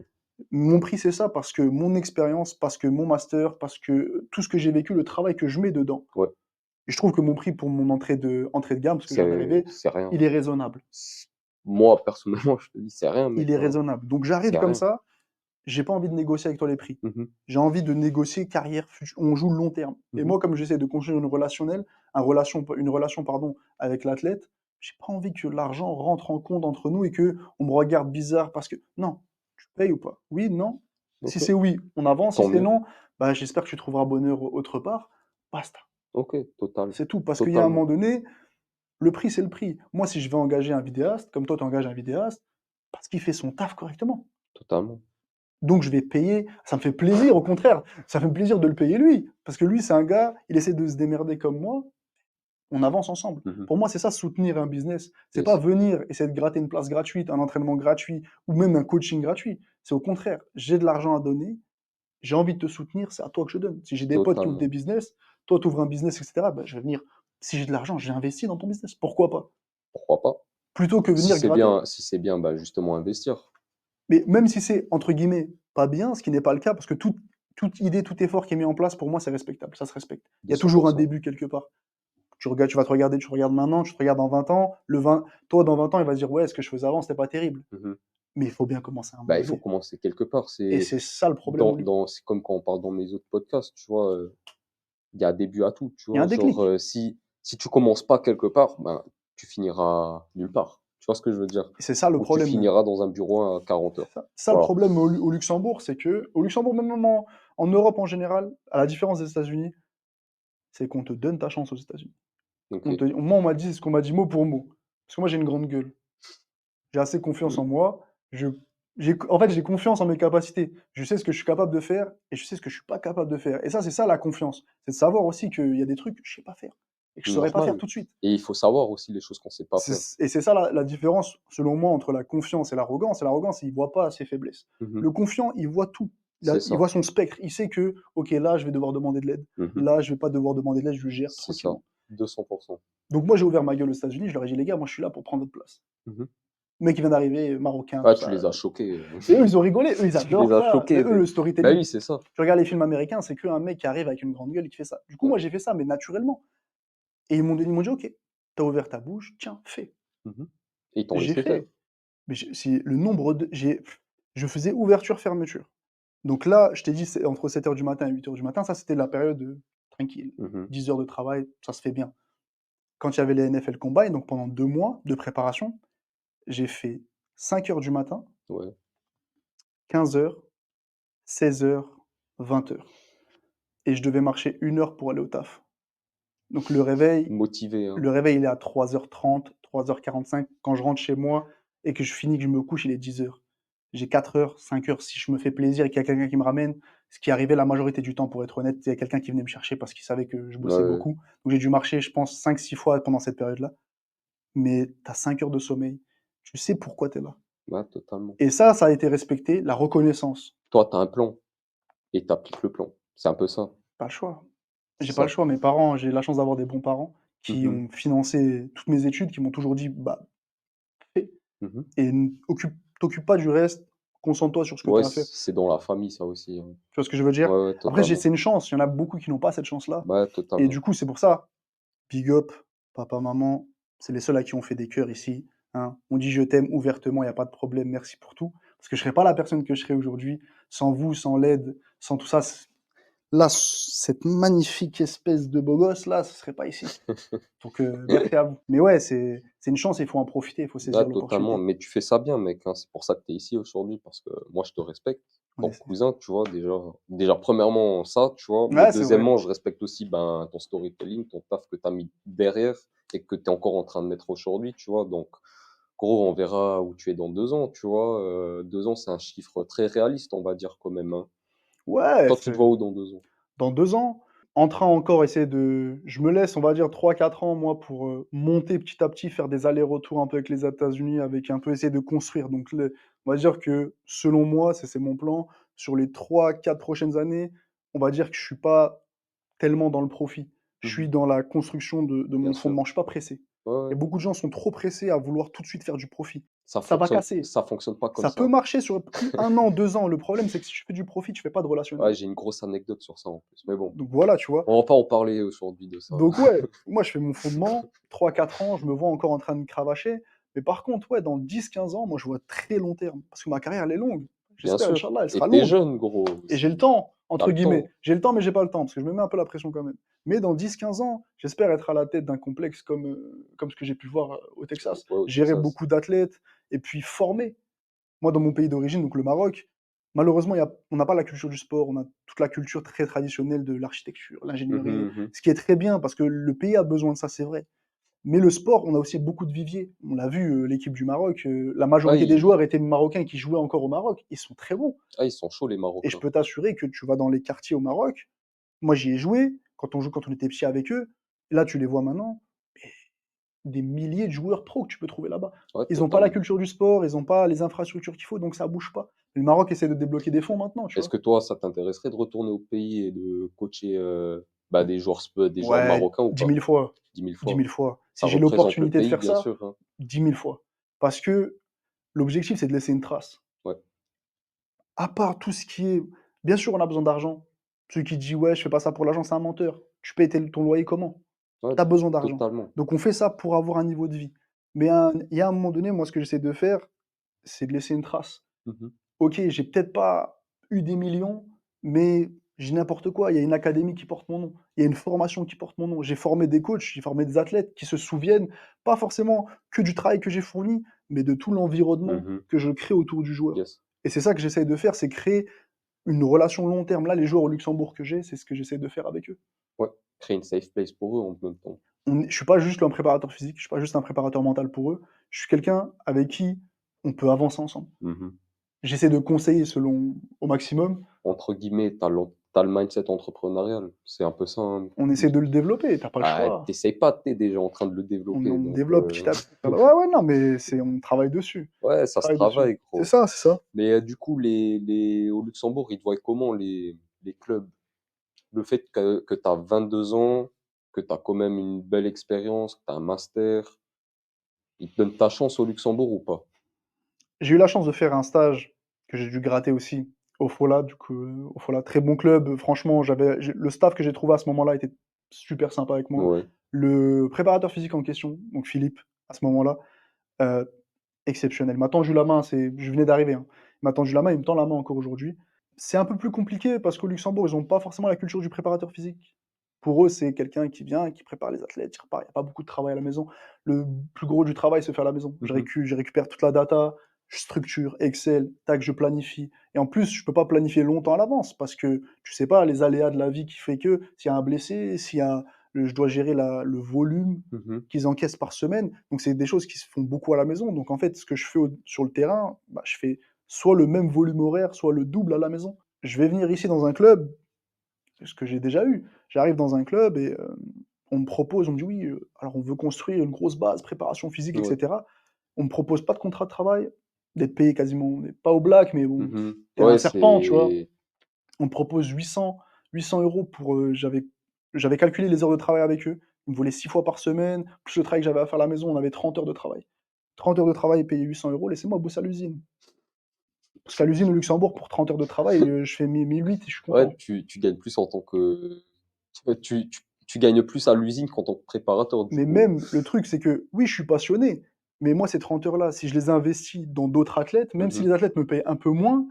Mon prix, c'est ça parce que mon expérience, parce que mon master, parce que tout ce que j'ai vécu, le travail que je mets dedans. Ouais. Et je trouve que mon prix pour mon entrée de gamme, parce que je viens d'arriver, C'est rien. il est raisonnable. Moi, personnellement, je te dis, c'est rien, mec, Il est hein. raisonnable. Donc j'arrive C'est comme rien. ça, j'ai pas envie de négocier avec toi les prix. Mhm. J'ai envie de négocier carrière future. On joue le long terme. Et Mhm. moi, comme j'essaie de construire une relation pardon, avec l'athlète, j'ai pas envie que l'argent rentre en compte entre nous et que on me regarde bizarre parce que non, tu payes ou pas? Oui, non. Si Ok. c'est oui, on avance. Si Tant c'est mieux. non, bah, j'espère que tu trouveras bonheur autre part. Basta. Ok, total. C'est tout. Parce qu'il y a un Totalement. moment donné, le prix, c'est le prix. Moi, si je vais engager un vidéaste, comme toi, tu engages un vidéaste, parce qu'il fait son taf correctement. Totalement. Donc je vais payer, ça me fait plaisir, au contraire, ça fait plaisir de le payer lui, parce que lui, c'est un gars, il essaie de se démerder comme moi, on avance ensemble. Mhm. Pour moi, c'est ça, soutenir un business. C'est pas Yes. venir essayer de gratter une place gratuite, un entraînement gratuit, ou même un coaching gratuit. C'est au contraire, j'ai de l'argent à donner, j'ai envie de te soutenir, c'est à toi que je donne. Si j'ai des potes qui ouvrent des Totalement. business, toi, tu ouvres un business, etc., ben, je vais venir, si j'ai de l'argent, j'ai investi dans ton business, pourquoi pas? Pourquoi pas? Plutôt que venir gratter. Si c'est bien, bah, justement, investir. Mais même si c'est, entre guillemets, «pas bien», ce qui n'est pas le cas, parce que toute idée, tout effort qui est mis en place, pour moi, c'est respectable, ça se respecte. Il y a toujours un 200%. début quelque part. Tu vas te regarder, tu regardes maintenant, tu te regardes dans 20 ans, toi, dans 20 ans, il va se dire: «Ouais, ce que je faisais avant, c'était pas terrible». Mhm. Mais il faut bien commencer à un moment Bah, il faut donné. commencer quelque part. Et c'est ça le problème, Oli. C'est comme quand on parle dans mes autres podcasts, tu vois, il y a un début à tout, tu Il y a un vois. Genre, déclic. si tu commences pas quelque part, ben, tu finiras nulle part. Tu vois ce que je veux dire? Et c'est ça le Ou tu problème. finiras dans un bureau à 40 heures. C'est ça le Voilà. problème au Luxembourg, c'est que au Luxembourg, même en Europe en général, à la différence des États-Unis, c'est qu'on te donne ta chance aux États-Unis. OK. Moi, on m'a dit c'est ce qu'on m'a dit mot pour mot. Parce que moi, j'ai une grande gueule. J'ai assez confiance Mmh. en moi. En fait, j'ai confiance en mes capacités. Je sais ce que je suis capable de faire et je sais ce que je suis pas capable de faire. Et ça, c'est ça la confiance. C'est de savoir aussi qu'il y a des trucs que je sais pas faire et que je saurais pas faire Normal. tout de suite. Et il faut savoir aussi les choses qu'on sait pas faire. Et c'est ça la différence, selon moi, entre la confiance et l'arrogance. Et l'arrogance, il voit pas ses faiblesses. Mmh. Le confiant, il voit tout. C'est Il ça. voit son spectre. Il sait que, OK, là, je vais devoir demander de l'aide. Mmh. Là, je vais pas devoir demander de l'aide, je le gère C'est ça. tranquillement. 200%. Donc moi, j'ai ouvert ma gueule aux États-Unis. Je leur ai dit, les gars, moi, je suis là pour prendre votre place. Mmh. Le mec, il vient d'arriver, marocain, tout Ah, tu ça. les as choqués, Et eux, ils ont rigolé, eux, ils tu les adorent as ça. Mais choqués, eux, le mec. Bah storytelling, oui, c'est ça. tu regardes les films américains, c'est qu'un mec qui arrive avec une grande gueule et qui fait ça. Du coup, Ouais. moi, j'ai fait ça, mais naturellement. Et ils m'ont dit, OK, t'as ouvert ta bouche, tiens, fais. Mmh. Et ils t'ont J'ai laissé faire. fait. Mais c'est le nombre de. Je faisais ouverture, fermeture. Donc là, je t'ai dit, c'est entre 7 heures du matin et 8 heures du matin, ça, c'était la période tranquille. Mmh. 10 heures de travail, ça se fait bien. Quand il y avait les NFL Combine, donc pendant 2 mois de préparation, j'ai fait 5 heures du matin, Ouais. 15 heures, 16 heures, 20 heures. Et je devais marcher 1 heure pour aller au taf. Donc Motivé, hein. le réveil, il est à 3h30, 3h45. Quand je rentre chez moi et que je finis, que je me couche, il est 10 heures. J'ai 4 heures, 5 heures si je me fais plaisir et qu'il y a quelqu'un qui me ramène. Ce qui arrivait la majorité du temps, pour être honnête, il y a quelqu'un qui venait me chercher parce qu'il savait que je Ouais, bossais ouais. beaucoup. Donc j'ai dû marcher, je pense, 5, 6 fois pendant cette période-là. Mais tu as 5 heures de sommeil. Tu sais pourquoi tu es là. Ouais, totalement. Et ça a été respecté, la reconnaissance. Toi, tu as un plan et tu appliques le plan. C'est un peu ça. Pas le choix. C'est J'ai pas le ça. choix. Mes parents, j'ai la chance d'avoir des bons parents qui Mmh. ont financé toutes mes études, qui m'ont toujours dit: «Bah, fais Mmh. et t'occupe pas du reste, concentre-toi sur ce que tu Ouais, as à faire». c'est dans la famille, ça aussi, hein. Tu vois ce que je veux dire? Ouais, ouais, Après, totalement. c'est une chance, il y en a beaucoup qui n'ont pas cette chance-là Ouais, et totalement. du coup, c'est pour ça, big up, papa, maman, c'est les seuls à qui on fait des cœurs ici, hein. On dit: «Je t'aime» ouvertement, il y a pas de problème, merci pour tout. Parce que je serais pas la personne que je serais aujourd'hui sans vous, sans l'aide, sans tout ça. Là, cette magnifique espèce de beau gosse là, ce serait pas ici. Donc merci à vous. Mais ouais, c'est une chance, il faut en profiter, il faut Ah, saisir totalement, l'opportunité. mais tu fais ça bien, mec, hein. C'est pour ça que tu es ici aujourd'hui parce que moi, je te respecte. On Ton essaie. cousin, tu vois, déjà premièrement ça, tu vois, mais Ouais, c'est vrai. deuxièmement, je respecte aussi, ben, ton storytelling, ton taf que tu as mis derrière et que tu es encore en train de mettre aujourd'hui, tu vois? Donc gros, on verra où tu es dans 2 ans, tu vois? 2 ans, c'est un chiffre très réaliste, on va dire quand même, hein. Ouais, Toi, tu te c'est vois où dans 2 ans? dans 2 ans, en train encore essayer de je me laisse, on va dire 3, 4 ans moi pour, monter petit à petit, faire des allers-retours un peu avec les États-Unis, avec un peu essayer de construire. Donc on va dire que selon moi, c'est mon plan, sur les 3, 4 prochaines années, on va dire que je suis pas tellement dans le profit. Je Mmh. suis dans la construction de Bien mon sûr. fondement, je suis pas pressé. Ouais, Et ouais. beaucoup de gens sont trop pressés à vouloir tout de suite faire du profit. Ça va casser. Ça fonctionne pas comme Ça peut ça. marcher sur 1 an, 2 ans. Le problème, c'est que si tu fais du profit, tu fais pas de relationnel. Ouais, j'ai une grosse anecdote sur ça en plus. Mais bon, Donc voilà, tu vois? on va pas en parler aujourd'hui de ça. Donc ouais, moi je fais mon fondement, 3 4 ans, je me vois encore en train de cravacher. Mais par contre, ouais, dans 10 15 ans, moi je vois très long terme. Parce que ma carrière, elle est longue. Bien J'espère, sûr. Inch'Allah, elle Et sera tu longue. jeune, gros, Et j'ai le aussi. temps, Tu entre le guillemets. temps. J'ai le temps, mais j'ai pas le temps, parce que je me mets un peu la pression quand même. Mais dans 10 15 ans, j'espère être à la tête d'un complexe comme ce que j'ai pu voir au Texas. Ouais, au Gérer Texas. beaucoup d'athlètes et puis former. Moi, dans mon pays d'origine, donc le Maroc, malheureusement, on n'a pas la culture du sport, on a toute la culture très traditionnelle de l'architecture, Mhm, l'ingénierie, mhm. ce qui est très bien parce que le pays a besoin de ça, c'est vrai. Mais le sport, on a aussi beaucoup de viviers. On l'a vu, l'équipe du Maroc, la Ah, majorité des joueurs étaient marocains qui jouaient encore au Maroc. Ils sont très bons. ils sont chauds, les Et je Marocains. peux t'assurer que tu vas dans les quartiers au Maroc, moi j'y ai joué, quand on était petit avec eux, là tu les vois maintenant, des milliers de joueurs pro que tu peux trouver là-bas. Ouais, Ils n'ont pas la totalement. culture du sport, ils n'ont pas les infrastructures qu'il faut, donc ça bouge pas. Le Maroc essaie de débloquer des fonds maintenant, tu Est-ce vois. que toi, ça t'intéresserait de retourner au pays et de coacher des joueurs Ouais, marocains ou dix pas? mille fois, 10 000 dix fois. mille fois. Ça Si j'ai représente le l'opportunité de pays, faire bien ça, sûr, hein. 10 000 fois. Parce que l'objectif, c'est de laisser une trace. Ouais. À part tout ce qui est, bien sûr, on a besoin d'argent. Celui qui dit: «Ouais, je fais pas ça pour l'argent», c'est un menteur. Tu payes ton loyer comment? Ouais, Tu as besoin d'argent. totalement. Donc on fait ça pour avoir un niveau de vie. Mais il y a un moment donné, moi, ce que j'essaie de faire, c'est de laisser une trace. Mhm. OK, j'ai peut-être pas eu des millions, mais j'ai n'importe quoi. Il y a une académie qui porte mon nom. Il y a une formation qui porte mon nom. J'ai formé des coachs, j'ai formé des athlètes qui se souviennent, pas forcément que du travail que j'ai fourni, mais de tout l'environnement Mhm. que je crée autour du joueur. Yes. Et c'est ça que j'essaye de faire, c'est créer une relation long terme. Là, les joueurs au Luxembourg que j'ai, c'est ce que j'essaie de faire avec eux. Ouais. Créer une safe place pour eux en même temps. Je suis pas juste un préparateur physique, je suis pas juste un préparateur mental pour eux. Je suis quelqu'un avec qui on peut avancer ensemble. Mhm. J'essaie de conseiller selon au maximum. Entre guillemets, t'as le mindset entrepreneurial. C'est un peu ça, hein. On essaie de le développer, t'as pas le Ah, choix. t'essayes pas, t'es déjà en train de le On développer. Donc, développe petit à petit. Ouais, ouais, non, mais on travaille dessus. ouais, On ça se travaille dessus. travaille, C'est gros. ça, c'est ça. Mais du coup, au Luxembourg, ils te voient comment les clubs? Le fait que tu as 22 ans, que tu as quand même une belle expérience, que tu as un master, ils te donnent ta chance au Luxembourg ou pas? J'ai eu la chance de faire un stage que j'ai dû gratter aussi au Fola, du coup, au Fola, très bon club. Franchement, le staff que j'ai trouvé à ce moment-là était super sympa avec moi. Ouais. Le préparateur physique en question, donc Philippe, à ce moment-là, heu, exceptionnel. Il m'a tendu la main, je venais d'arriver, hein. Il m'a tendu la main, il me tend la main encore aujourd'hui. C'est un peu plus compliqué parce qu'au Luxembourg, ils ont pas forcément la culture du préparateur physique. Pour eux, c'est quelqu'un qui vient, qui prépare les athlètes, il repart. Il y a pas beaucoup de travail à la maison. Le plus gros du travail se fait à la maison. Mmh. Je récupère toute la data, je structure, Excel, tac, je planifie et en plus, je peux pas planifier longtemps à l'avance parce que tu sais pas les aléas de la vie qui fait que s'il y a un blessé, s'il y a je dois gérer le volume Mmh. qu'ils encaissent par semaine. Donc c'est des choses qui se font beaucoup à la maison. Donc en fait, ce que je fais sur le terrain, bah, je fais soit le même volume horaire, soit le double à la maison. Je vais venir ici dans un club, ce que j'ai déjà eu. J'arrive dans un club et on me propose, on me dit: «Oui, alors on veut construire une grosse base, préparation physique et Ouais. cetera». On me propose pas de contrat de travail, d'être payé quasiment on n'est pas au black, mais bon, Mmh. tel un Ouais, serpent, tu vois? c'est On me propose 800 € pour, j'avais calculé les heures de travail avec eux. Ils me voulaient 6 fois par semaine, plus le travail que j'avais à faire à la maison, on avait 30 heures de travail. 30 heures de travail payé 800 €, laissez-moi bosser à l'usine. Parce qu'à l'usine au Luxembourg, pour 30 heures de travail, je fais 1008 et je suis ouais, content. tu gagnes plus en tant que tu gagnes plus à l'usine qu'en tant que préparateur, du Mais coup. même, le truc, c'est que oui, je suis passionné, mais moi, ces 30 heures-là, si je les investis dans d'autres athlètes, même si Mmh. les athlètes me payent un peu moins,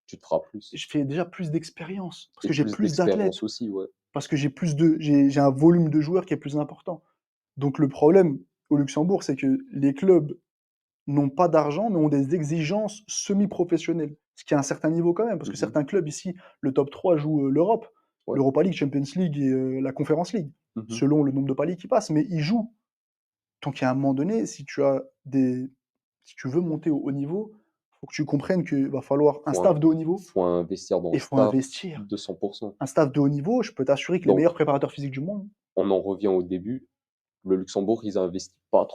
Tu te feras plus je fais déjà plus d'expérience. Parce et que j'ai plus plus d'expérience d'athlètes, aussi, ouais. parce que j'ai un volume de joueurs qui est plus important. Donc le problème au Luxembourg, c'est que les clubs n'ont pas d'argent, mais ont des exigences semi-professionnelles. Ce qui est à un certain niveau quand même, parce que Mmh. certains clubs ici, le top 3 joue, l'Europe, Ouais. l'Europa League, Champions League et la Conference League, Mmh. selon le nombre de paliers qui passent, mais ils jouent. Donc à un moment donné, si tu veux monter au haut niveau, il faut que tu comprennes qu'il va falloir un Faut in staff de haut niveau faut investir dans et le il faut staff investir. 200. Un staff de haut niveau, je peux t'assurer que les Donc meilleurs préparateurs physiques du monde, on en revient au début. Le Luxembourg, ils investissent pas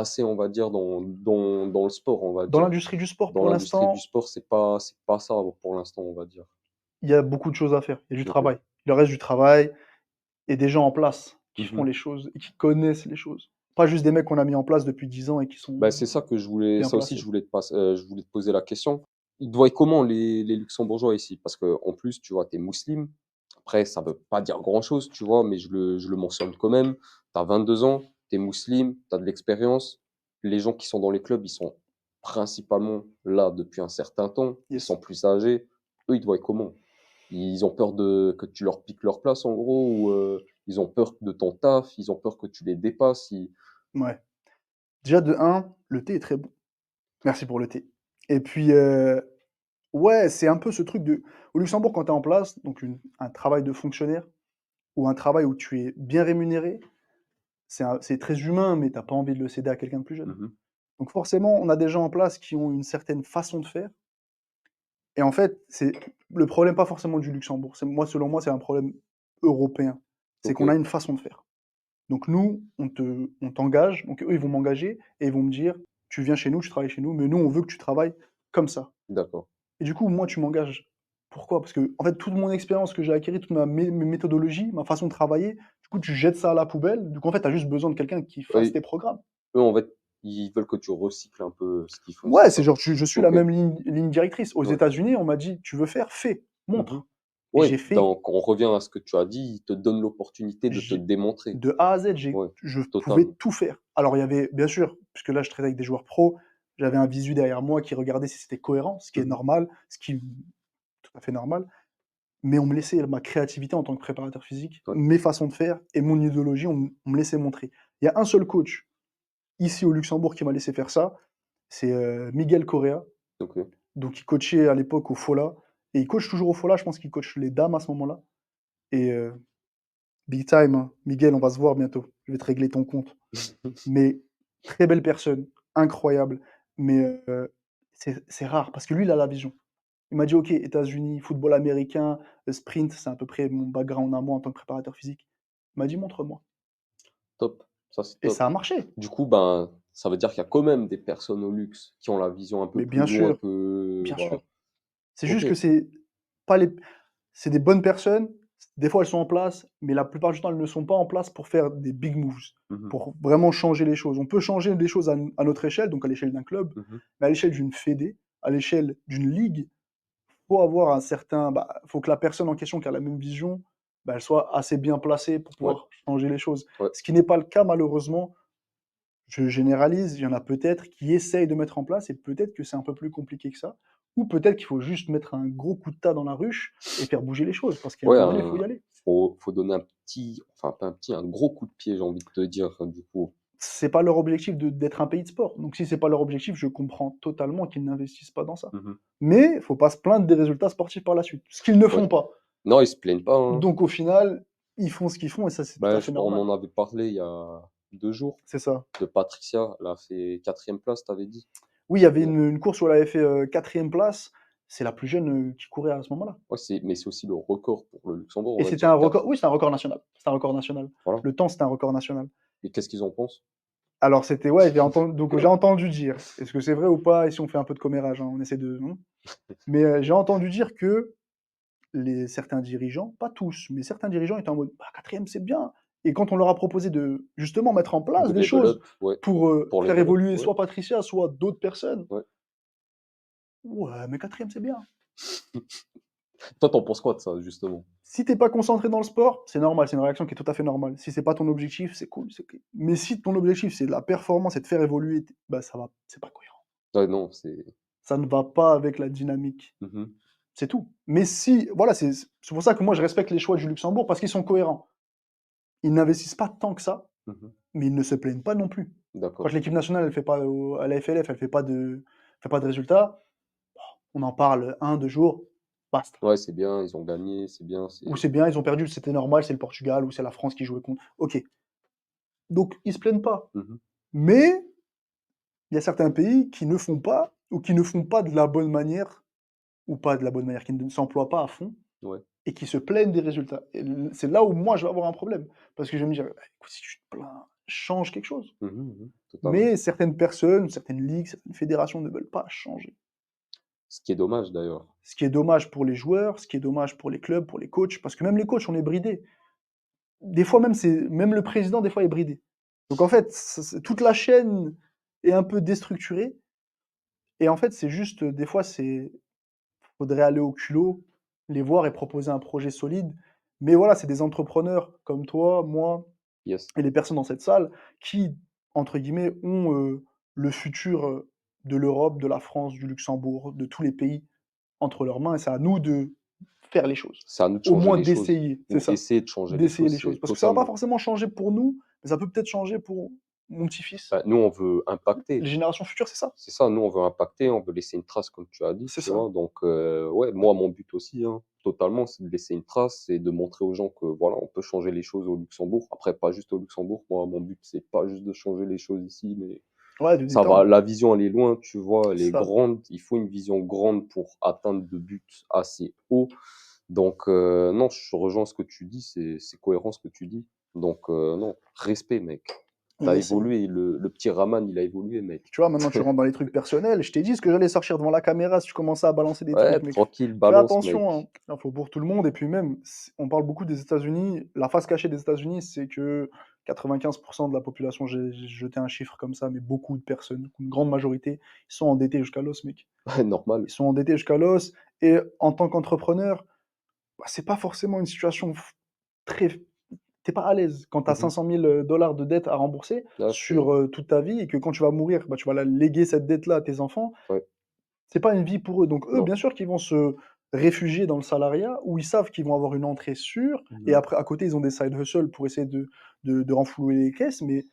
assez, on va dire, dans le sport, on va dans dire. l'industrie du sport Dans pour l'industrie du l'instant, sport, c'est pas ça pour l'instant, on va dire. il y a beaucoup de choses à faire. Il y a du Mmh mh. travail. Il leur reste du travail et des gens en place qui font Mmh. les choses et qui connaissent les choses. Pas juste des mecs qu'on a mis en place depuis 10 ans et qui sont Bah, c'est ça que bien ça aussi placés. je voulais te poser la question. Ils te voient comment les Luxembourgeois ici? Parce qu'en plus, tu vois, tu es musulman. Après, ça veut pas dire grand-chose, tu vois? Mais je le mentionne quand même. Tu as 22 ans, tu es musulman, tu as de l'expérience. Les gens qui sont dans les clubs, ils sont principalement là depuis un certain temps. Ils sont Yes. plus âgés. Eux, ils te voient comment? Ils ont peur que tu leur piques leur place en gros ou, ils ont peur de ton taf, ils ont peur que tu les dépasses, ils Ouais. Déjà de un, le thé est très bon. Merci pour le thé. Et puis, ouais, c'est un peu ce truc de au Luxembourg, quand tu es en place, donc un travail de fonctionnaire ou un travail où tu es bien rémunéré, c'est très humain, mais tu as pas envie de le céder à quelqu'un de plus jeune. mmh Donc forcément, on a des gens en place qui ont une certaine façon de faire et en fait, c'est le problème pas forcément du Luxembourg. Selon moi, c'est un problème européen. C'est qu'on a OK, une façon de faire. Donc nous, on t'engage, donc eux, ils vont m'engager et ils vont me dire: «Tu viens chez nous, tu travailles chez nous, mais nous, on veut que tu travailles comme ça». d'accord. Et du coup, moi, tu m'engages. Pourquoi? Parce que en fait, toute mon expérience que j'ai acquérie, toute mes méthodologies, ma façon de travailler, du coup, tu jettes ça à la poubelle. Du coup, en fait, tu as juste besoin de quelqu'un qui fasse Oui, tes programmes. eux, en fait, ils veulent que tu recycles un peu ce qu'ils font, c'est Ouais, ça? c'est genre, je suis la OK, même ligne directrice. Aux ouais. États-Unis, on m'a dit: «Tu veux faire? Fais, Mmh montre». Et Ouais, j'ai fait, donc on revient à ce que tu as dit, ils te donnent l'opportunité de te j'ai démontrer. de A à Z, Ouais, je pouvais totalement. tout faire. Alors, il y avait bien sûr, puisque là, je traite avec des joueurs pros, j'avais un visu derrière moi qui regardait si c'était cohérent, ce qui est Mmh normal, ce qui tout à fait normal. Mais on me laissait ma créativité en tant que préparateur physique, Ouais, mes façons de faire et mon idéologie, on me laissait montrer. Il y a un seul coach, ici au Luxembourg, qui m'a laissé faire ça, c'est, Miguel Correa. OK. Donc il coachait à l'époque au Fola et il coach toujours au Fola, je pense qu'il coach les dames à ce moment-là et big time, hein. Miguel, on va se voir bientôt. Je vais te régler ton compte. Mais très belle personne, incroyable, mais c'est rare parce que lui, il a la vision. Il m'a dit: «OK, États-Unis, football américain, sprint», c'est à peu près mon background à moi en tant que préparateur physique. Il m'a dit: «Montre-moi» Top, ça c'est et top. ça a marché. Du coup, ben, ça veut dire qu'il y a quand même des personnes au luxe qui ont la vision un peu Mais plus loin que bien voilà. sûr. C'est OK. juste que pas les c'est des bonnes personnes, des fois elles sont en place, mais la plupart du temps, elles ne sont pas en place pour faire des big moves, Mmh pour vraiment changer les choses. On peut changer les choses à notre échelle, donc à l'échelle d'un club, Mmh mais à l'échelle d'une fédé, à l'échelle d'une ligue, faut avoir un certain faut que la personne en question qui a la même vision, elle soit assez bien placée pour Ouais, pouvoir changer les choses. ouais. Ce qui n'est pas le cas malheureusement, je généralise, il y en a peut-être qui essayent de mettre en place et peut-être que c'est un peu plus compliqué que ça. Ou peut-être qu'il faut juste mettre un gros coup de tas dans la ruche et faire bouger les choses parce qu'à un Ouais, moment donné, il faut y aller. faut donner un petit enfin pas un petit, un gros coup de pied, j'ai envie de te dire, du coup. C'est pas leur objectif d'être un pays de sport. Donc si c'est pas leur objectif, je comprends totalement qu'ils n'investissent pas dans ça. Mmh Mais il faut pas se plaindre des résultats sportifs par la suite, ce qu'ils ne Ouais. font pas. Non, ils se plaignent pas, hein. Donc au final, ils font ce qu'ils font et ça, c'est tout à Bah, fait je crois on normal. en avait parlé il y a 2 jours C'est ça. de Patricia, elle a fait 4e place, tu avais dit? Oui, il y avait Ouais. une course où elle avait fait, 4e place. C'est la plus jeune, qui courait à ce moment-là. Ouais, c'est aussi le record pour le Luxembourg, Et on va c'était dire un 4. record, oui, c'est un record national. C'est un record national. Voilà. Le temps, c'était un record national. Et qu'est-ce qu'ils en pensent? Alors c'était ouais, j'ai entendu dire, est-ce que c'est vrai ou pas? Ici, on fait un peu de commérage, hein, on essaie de mais j'ai entendu dire que certains dirigeants, pas tous, mais certains dirigeants étaient en mode: «Bah, 4e, c'est bien» et quand on leur a proposé de, justement, mettre en place De des level choses up, ouais. pour, Pour faire level up, évoluer ouais, soit Patricia, soit d'autres personnes, ouais. ouais, mais 4e, c'est bien. Toi, tu en penses quoi de ça, justement? Si tu es pas concentré dans le sport, c'est normal, c'est une réaction qui est tout à fait normale. Si c'est pas ton objectif, c'est cool, c'est OK. Mais si ton objectif, c'est la performance et de faire évoluer ça va c'est pas cohérent. Ouais, non, c'est Ça ne va pas avec la dynamique, mmh mh. c'est tout. Mais si voilà, c'est pour ça que moi je respecte les choix du Luxembourg parce qu'ils sont cohérents. Ils n'investissent pas tant que ça, Mmh mais ils ne se plaignent pas non plus. Quand D'accord. l'équipe nationale, elle fait pas à la FLF, elle fait pas de résultats, on en parle un, 2 jours, basta. Ouais, c'est bien, ils ont gagné, c'est bien, Ou c'est c'est bien, ils ont perdu, c'était normal, c'est le Portugal ou c'est la France qui jouait contre. OK. Donc ils se plaignent pas. mmh mh. Mais il y a certains pays qui ne font pas ou qui ne font pas de la bonne manière ou pas de la bonne manière, qui ne s'emploient pas à fond Ouais. et qui se plaignent des résultats et c'est là où moi je vais avoir un problème. Parce que je vais me dire: «Bah, écoute, si tu te plains, change quelque chose». Totalement. Mais certaines personnes, certaines ligues, certaines fédérations ne veulent pas changer. Ce qui est dommage, d'ailleurs. Ce qui est dommage pour les joueurs, ce qui est dommage pour les clubs, pour les coachs, parce que même les coachs, on est bridés. Des fois même le président, des fois, est bridé. Donc en fait, toute la chaîne est un peu déstructurée. Et en fait, c'est juste, des fois, faudrait aller au culot, les voir et proposer un projet solide. Mais voilà, c'est des entrepreneurs comme toi, moi Yes. et les personnes dans cette salle qui, entre guillemets, ont le futur de l'Europe, de la France, du Luxembourg, de tous les pays entre leurs mains. Et c'est à nous de faire les choses. C'est à nous de Au changer moins les choses d'essayer, c'est ou ça, essayer de changer les d'essayer choses, les choses. c'est Parce que ça va pas totalement. forcément changer pour nous, mais ça peut peut-être changer pour mon petit-fils. Bah, nous, on veut impacter. Les générations futures, c'est ça. C'est ça, nous, on veut impacter, on veut laisser une trace, comme tu as dit, C'est tu ça. vois. Donc, ouais, moi, mon but aussi, hein, totalement, c'est de laisser une trace et de montrer aux gens que, voilà, on peut changer les choses au Luxembourg. Après, pas juste au Luxembourg. Moi, mon but, c'est pas juste de changer les choses ici, mais Ouais, de ça va. détendre. La vision, elle est loin, tu vois, elle C'est est ça. grande. Il faut une vision grande pour atteindre de buts assez hauts. Donc, non, je rejoins ce que tu dis, c'est cohérent ce que tu dis. Donc, non, respect, mec. On T'as essaye. évolué, le petit Raman, il a évolué, mec. Tu vois, maintenant tu rentres dans les trucs personnels. Je t'ai dit ce que j'allais sortir devant la caméra si tu commençais à balancer des trucs, Ouais, mec. tranquille, Fais balance, attention, hein. mec. Il faut pour tout le monde. Et puis même, on parle beaucoup des États-Unis. La face cachée des États-Unis, c'est que 95% de la population, j'ai jeté un chiffre comme ça, mais beaucoup de personnes, une grande majorité, ils sont endettés jusqu'à l'os, mec. Ouais, normal. Ils sont endettés jusqu'à l'os. Et en tant qu'entrepreneur, bah, c'est pas forcément une situation très. T'es pas à l'aise quand tu as Mmh. 500 000 dollars de dette à rembourser Là, sur toute ta vie et que quand tu vas mourir, bah, tu vas léguer cette dette-là à tes enfants. ouais, C'est pas une vie pour eux. Donc eux, non. bien sûr qu'ils vont se réfugier dans le salariat où ils savent qu'ils vont avoir une entrée sûre et Mmh. après, à côté, ils ont des side hustles pour essayer de renflouer les caisses, mais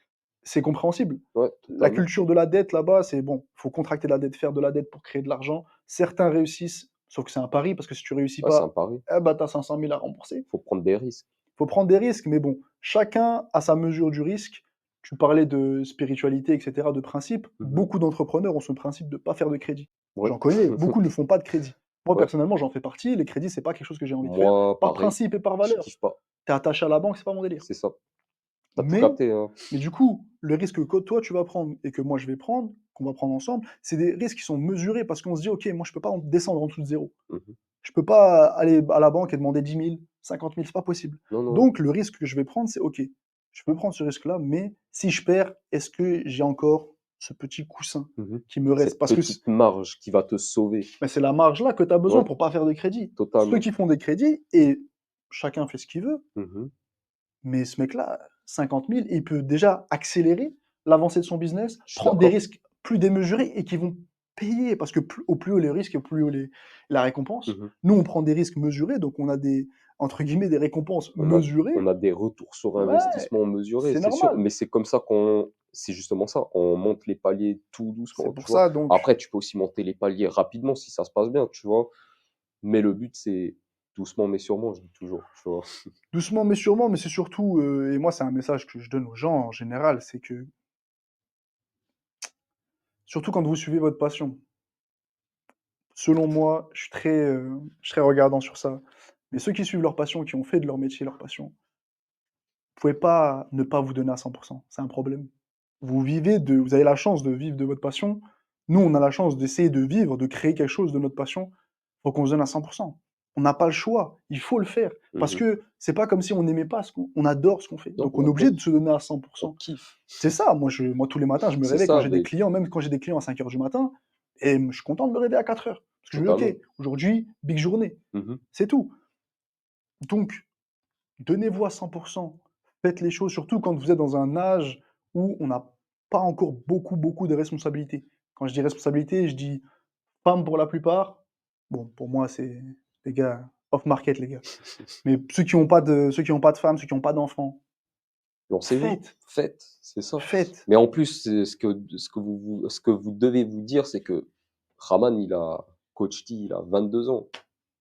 c'est compréhensible. Ouais, La totalement. culture de la dette là-bas, c'est bon, faut contracter de la dette, faire de la dette pour créer de l'argent. Certains réussissent, sauf que c'est un pari parce que si tu réussis Ouais, c'est un pas, pari. eh bah, tu as 500 000 à rembourser. Faut prendre des risques. Faut prendre des risques, mais bon, chacun a sa mesure du risque. Tu parlais de spiritualité, et cetera, de principe. Mmh. Beaucoup d'entrepreneurs ont ce principe de ne pas faire de crédit. Ouais. J'en connais, beaucoup ne font pas de crédit. Moi, Ouais. personnellement, j'en fais partie. Les crédits, c'est pas quelque chose que j'ai envie de faire. Moi, Par pareil, principe et par je valeur. kiffe pas. Tu es attaché à la banque, c'est pas mon délire. C'est ça. Tu as tout Mais, capté, hein. mais du coup, le risque que toi, tu vas prendre et que moi, je vais prendre, qu'on va prendre ensemble, c'est des risques qui sont mesurés parce qu'on se dit, OK, moi, je peux pas descendre en dessous de zéro. Mmh. Je peux pas aller à la banque et demander 10 000, 50 000, c'est pas possible. Non, non, non. Donc, le risque que je vais prendre, c'est OK, je peux prendre ce risque-là, mais si je perds, est-ce que j'ai encore ce petit coussin Mmh. qui me reste? Cette Parce que petite marge qui va te sauver. bah, c'est la marge là que tu as besoin Ouais, pour pas faire de crédit. Ceux totalement. qui font des crédits, et chacun fait ce qu'il veut, Mmh. mais ce mec-là, 50 000, il peut déjà accélérer l'avancée de son business, Je suis prendre des d'accord. risques plus démesurés et qui vont payer parce que au plus haut les risques, au plus haut la récompense. Mmh. Nous, on prend des risques mesurés, donc on a des, entre guillemets, des récompenses On a mesurées. on a des retours sur Ouais, investissement mesurés, c'est c'est sûr, normal. mais c'est comme ça c'est justement ça, on monte les paliers tout C'est doucement, tu pour vois? ça, donc, Après, tu peux aussi monter les paliers rapidement si ça se passe bien, tu vois? Mais le but, c'est doucement mais sûrement, je dis toujours, tu vois? doucement mais sûrement, mais c'est surtout, et moi, c'est un message que je donne aux gens en général, c'est que, surtout quand vous suivez votre passion, selon moi, je suis très regardant sur ça, mais ceux qui suivent leur passion, qui ont fait de leur métier leur passion, vous pouvez pas ne pas vous donner à 100. C'est un problème. Vous avez la chance de vivre de votre passion. Nous, on a la chance d'essayer de vivre, de créer quelque chose de notre passion. Faut qu'on se donne à 100. On n'a pas le choix. Il faut le faire. Parce Mmh. que c'est pas comme si on n'aimait pas on adore ce qu'on fait. Non, Donc, on on est obligé adore, de se donner à 100. on kiffe. C'est ça. Moi, tous les matins, je me C'est réveille quand ça, j'ai des mais clients, même quand j'ai des clients à 5 heures du matin, et je suis content de me réveiller à 4 heures. Parce que je me dis, totalement. OK, aujourd'hui, big journée. Mmh. C'est tout. Donc, donnez-vous à 100. Faites les choses, surtout quand vous êtes dans un âge où on n'a pas encore beaucoup, beaucoup de responsabilités. Quand je dis responsabilité, je dis femmes pour la plupart. Bon, pour moi, c'est les gars, off market, les gars. Mais ceux qui ont pas de femmes, ceux qui ont pas d'enfants, Lancez-vous, faites, faites, c'est ça. faites. Mais en plus, c'est ce que vous devez vous dire, c'est que Raman, Coach T, il a 22 ans.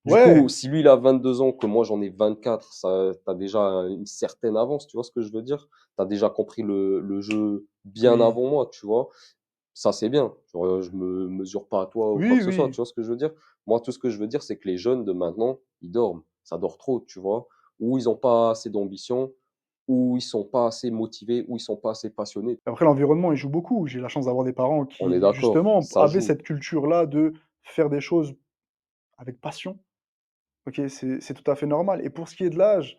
Du coup, Ouais, si lui, il a 22 ans, que moi, j'en ai 24, ça, tu déjà une certaine avance, tu vois ce que je veux dire? Tu as déjà compris le jeu bien oui, avant moi, tu vois? Ça, c'est bien. Genre, je me mesure pas à toi ou quoi oui, que ce soit, oui. tu vois ce que je veux dire? Moi, tout ce que je veux dire, c'est que les jeunes de maintenant, ils dorment. Ça dort trop, tu vois? Ou ils ont pas assez d'ambition, ou ils sont pas assez motivés, ou ils sont pas assez passionnés. Après, l'environnement, il joue beaucoup. J'ai la chance d'avoir des parents On est qui, d'accord, justement, ça avaient joue. cette culture-là de faire des choses avec passion. OK, c'est tout à fait normal. Et pour ce qui est de l'âge,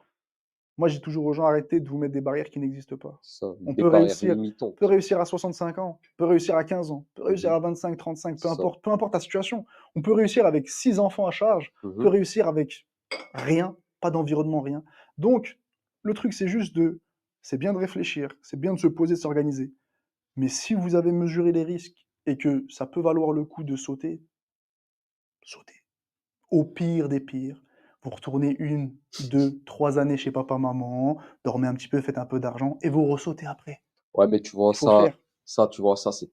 Moi, j'ai toujours aux gens, arrêtez de vous mettre des barrières qui n'existent pas. Ça, On des peut barrières réussir, limitantes. à 65 ans, on peut réussir à 15 ans, on peut réussir Mhm. à 25, 35, C'est ça. peu importe ta situation. On peut réussir avec 6 enfants à charge, on peut Mhm. réussir avec rien, pas d'environnement, rien. Donc, le truc, c'est bien de réfléchir, c'est bien de se poser, de s'organiser. Mais si vous avez mesuré les risques et que ça peut valoir le coup de sauter, sautez. Au pire des pires, vous retournez 1, 2, 3 années chez papa-maman, dormez un petit peu, faites un peu d'argent et vous ressautez après. Ouais, mais tu vois, Il faut faire. tu vois, ça, c'est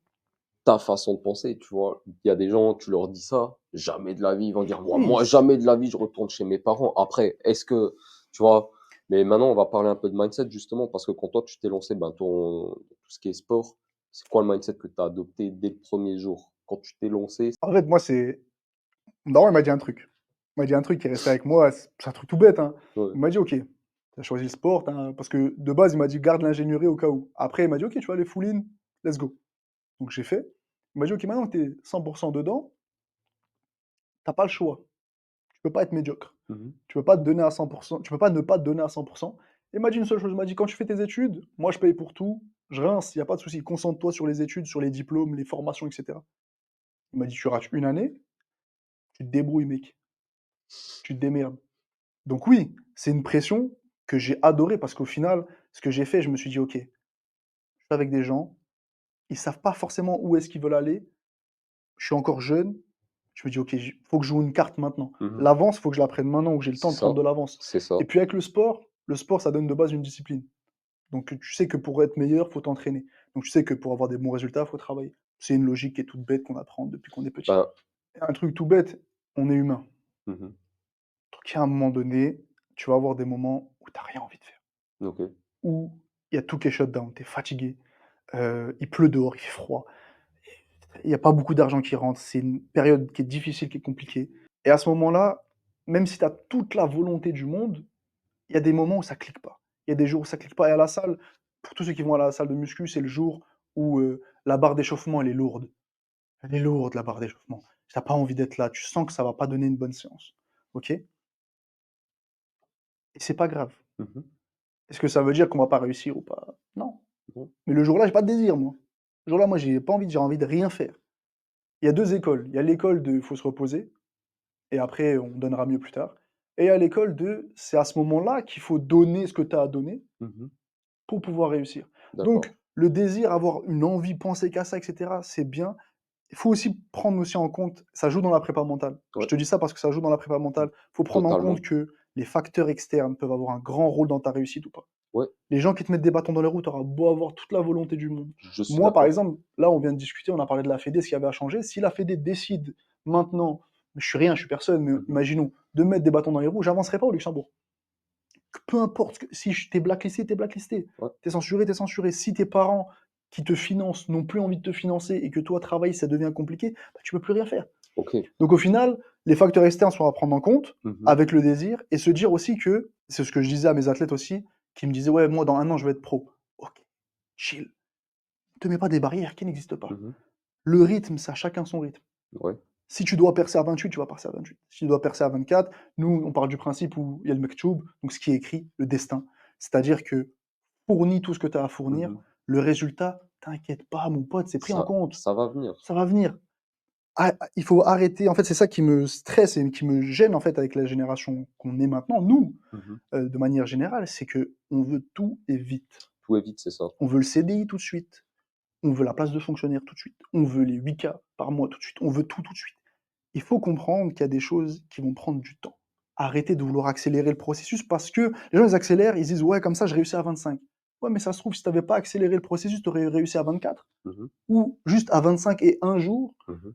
ta façon de penser, tu vois. Il y a des gens, tu leur dis ça, jamais de la vie, ils vont dire, Oui, moi, jamais de la vie, je retourne chez mes parents. Après, est-ce que, tu vois, mais maintenant, on va parler un peu de mindset, justement, parce que quand toi, tu t'es lancé, ben, tout ce qui est sport, c'est quoi le mindset que tu as adopté dès le premier jour? Quand tu t'es lancé, en fait, moi, non, il m'a dit un truc. Il m'a dit un truc qui est resté avec moi, c'est un truc tout bête, hein. ouais. Il m'a dit: «OK, tu as choisi le sport, parce que de base, il m'a dit: «Garde l'ingénierie au cas où». Après, il m'a dit: «OK, tu vas aller full in, let's go». Donc j'ai fait. Il m'a dit: «OK, maintenant que tu es 100 dedans, tu pas le choix. Tu peux pas être médiocre. Mhm. Tu peux pas te donner à 100%, tu peux pas ne pas te donner à 100%. Il m'a dit une seule chose, il m'a dit: «Quand tu fais tes études, moi je paye pour tout, je rince, il y a pas de souci, concentre-toi sur les études, sur les diplômes, les formations et cetera». Il m'a dit: «Tu rates une année, tu te débrouilles mec, tu te démerdes». Donc oui, c'est une pression que j'ai adorée parce qu'au final, ce que j'ai fait, je me suis dit: «OK, je suis avec des gens, ils savent pas forcément où est-ce qu'ils veulent aller, je suis encore jeune». Je me dis: «OK, j faut que je joue une carte maintenant. Mhm. L'avance, faut que je la prenne maintenant où j'ai le temps C'est de prendre ça, de l'avance». c'est ça. Et puis avec le sport, ça donne de base une discipline. Donc tu sais que pour être meilleur, faut t'entraîner. Donc tu sais que pour avoir des bons résultats, faut travailler. C'est une logique qui est toute bête qu'on apprend depuis qu'on est petit. Ben, Et un truc tout bête, on est humain. mhm. Donc il y a un moment donné, tu vas avoir des moments où tu as rien envie de faire, Ok. où il y a tout qui est shut down, tu es fatigué, il pleut dehors, il fait froid, il y a pas beaucoup d'argent qui rentre, c'est une période qui est difficile, qui est compliquée. Et à ce moment-là, même si tu as toute la volonté du monde, il y a des moments où ça clique pas. Il y a des jours où ça clique pas. Et à la salle, pour tous ceux qui vont à la salle de muscu, c'est le jour où, la barre d'échauffement, elle est lourde. Elle est lourde, la barre d'échauffement. Tu as pas envie d'être là. Tu sens que ça va pas donner une bonne séance. OK? Et c'est pas grave. Mhm. Est-ce que ça veut dire qu'on va pas réussir ou pas? Non. Bon. Mais le jour-là, j'ai pas de désir, moi. Le jour-là, moi, j'ai envie de rien faire. Il y a 2 écoles. Il y a l'école de faut se reposer et après on donnera mieux plus tard. Et il y a l'école de c'est à ce moment-là qu'il faut donner ce que tu as à donner Mhm. pour pouvoir réussir. D'accord. Donc, le désir, avoir une envie, penser qu'à ça, et cetera, c'est bien. Il faut aussi prendre aussi en compte, ça joue dans la prépa mentale. Je Ouais, te dis ça parce que ça joue dans la prépa mentale. Il faut prendre en compte totalement. que les facteurs externes peuvent avoir un grand rôle dans ta réussite ou pas. Ouais, Les gens qui te mettent des bâtons dans les roues, tu auras beau avoir toute la volonté du monde. je suis Moi, par d'accord. exemple, là, on vient de discuter, on a parlé de la Fédé, ce qui avait à changer. Si la Fédé décide maintenant, je suis rien, je suis personne, mais Mhm. imaginons, de mettre des bâtons dans les roues, j'avancerai pas au Luxembourg. Peu importe, si t'es blacklisté, t'es blacklisté. Ouais, T'es censuré, t'es censuré. Si tes parents qui te financent n'ont plus envie de te financer et que toi, travailler, ça devient compliqué, bah, tu peux plus rien faire. ok. Donc au final, les facteurs externes sont à prendre en compte Mhm. avec le désir et se dire aussi que, c'est ce que je disais à mes athlètes aussi, qui me disaient, ouais, moi, dans un an, je vais être pro. Ok, chill. Ne te mets pas des barrières qui n'existent pas. Mhm. Le rythme, ça, chacun son rythme. Ouais, Si tu dois percer à 28, tu vas percer à 28. Si tu dois percer à 24, nous, on parle du principe où il y a le mektoub, donc ce qui est écrit, le destin. C'est-à-dire que fournis tout ce que tu as à fournir, mhm. le résultat, t'inquiète pas, mon pote, c'est pris en compte. Ça va venir. Ça va venir. Il faut arrêter. En fait, c'est ça qui me stresse et qui me gêne en fait avec la génération qu'on est maintenant, nous, Mhm. de manière générale, c'est que on veut tout et vite. Tout est vite, c'est ça. On veut le CDI tout de suite, on veut la place de fonctionnaire tout de suite, on veut les 8K par mois tout de suite, on veut tout de suite. Il faut comprendre qu'il y a des choses qui vont prendre du temps. Arrêtez de vouloir accélérer le processus parce que les gens, ils accélèrent, ils disent: «Ouais, comme ça, je réussis à 25». Ouais, mais ça se trouve, si tu avais pas accéléré le processus, tu aurais réussi à 24 Mhm. ou juste à 25 et un jour, Mhm.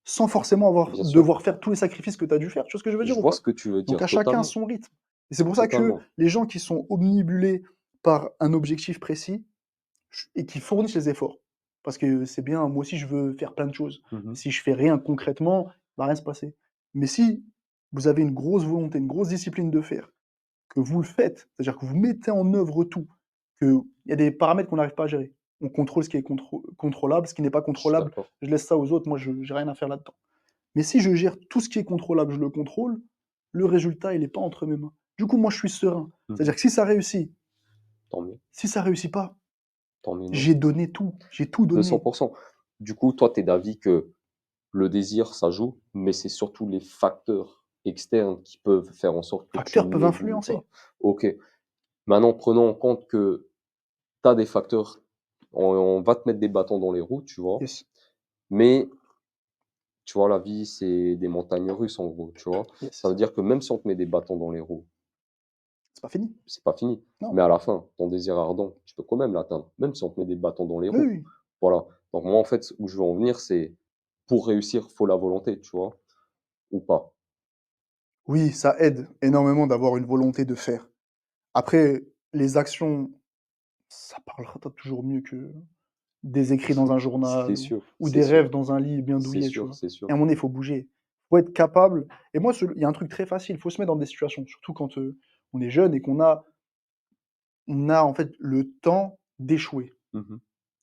sans forcément Bien sûr. devoir faire tous les sacrifices que tu as dû faire. Tu vois ce que je veux dire Je ou vois pas? ce que tu veux Donc dire, à chacun totalement. son rythme. Et c'est pour ça que Totalement. les gens qui sont omnibulés par un objectif précis et qui fournissent les efforts, parce que c'est bien, moi aussi je veux faire plein de choses. Mhm. Si je fais rien concrètement, il va rien se passer. Mais si vous avez une grosse volonté, une grosse discipline de faire, que vous le faites, c'est-à-dire que vous mettez en œuvre tout, qu'il y a des paramètres qu'on n'arrive pas à gérer. On contrôle ce qui est contrôlable, ce qui n'est pas Je suis contrôlable, d'accord. je laisse ça aux autres, moi je j'ai rien à faire là-dedans. Mais si je gère tout ce qui est contrôlable, je le contrôle, le résultat, il est pas entre mes mains. Du coup, moi, je suis serein. Mhm. C'est-à-dire que si ça réussit, Tant mieux. si ça réussit pas, Tant mieux, non. j'ai donné tout. J'ai tout donné. 200%. Du coup, toi, tu es d'avis que le désir, ça joue, mais c'est surtout les facteurs externes qui peuvent faire en sorte que tu Facteurs peuvent n'évolues pas. influencer. OK. Maintenant, prenons en compte que tu as des facteurs, on va te mettre des bâtons dans les roues, tu vois, Yes, mais tu vois, la vie, c'est des montagnes russes, en gros, tu vois. yes, c'est Ça veut ça. dire que même si on te met des bâtons dans les roues, C'est pas fini. c'est pas fini. Non. Mais à la fin, ton désir ardent, tu peux quand même l'atteindre, même si on te met des bâtons dans les Oui, roues. oui. Voilà. Donc moi, en fait, où je veux en venir, c'est pour réussir, faut la volonté, tu vois, ou pas. Oui, ça aide énormément d'avoir une volonté de faire. Après, les actions, ça parlera toujours mieux que des écrits dans un journal C'est sûr, ou c'est des sûr, rêves dans un lit bien c'est douillet, tu sûr, vois? c'est sûr. Et à un moment donné, il faut bouger. Il faut être capable et moi, il y a un truc très facile, il faut se mettre dans des situations, surtout quand, on est jeune et qu'on a en fait le temps d'échouer. Mmh.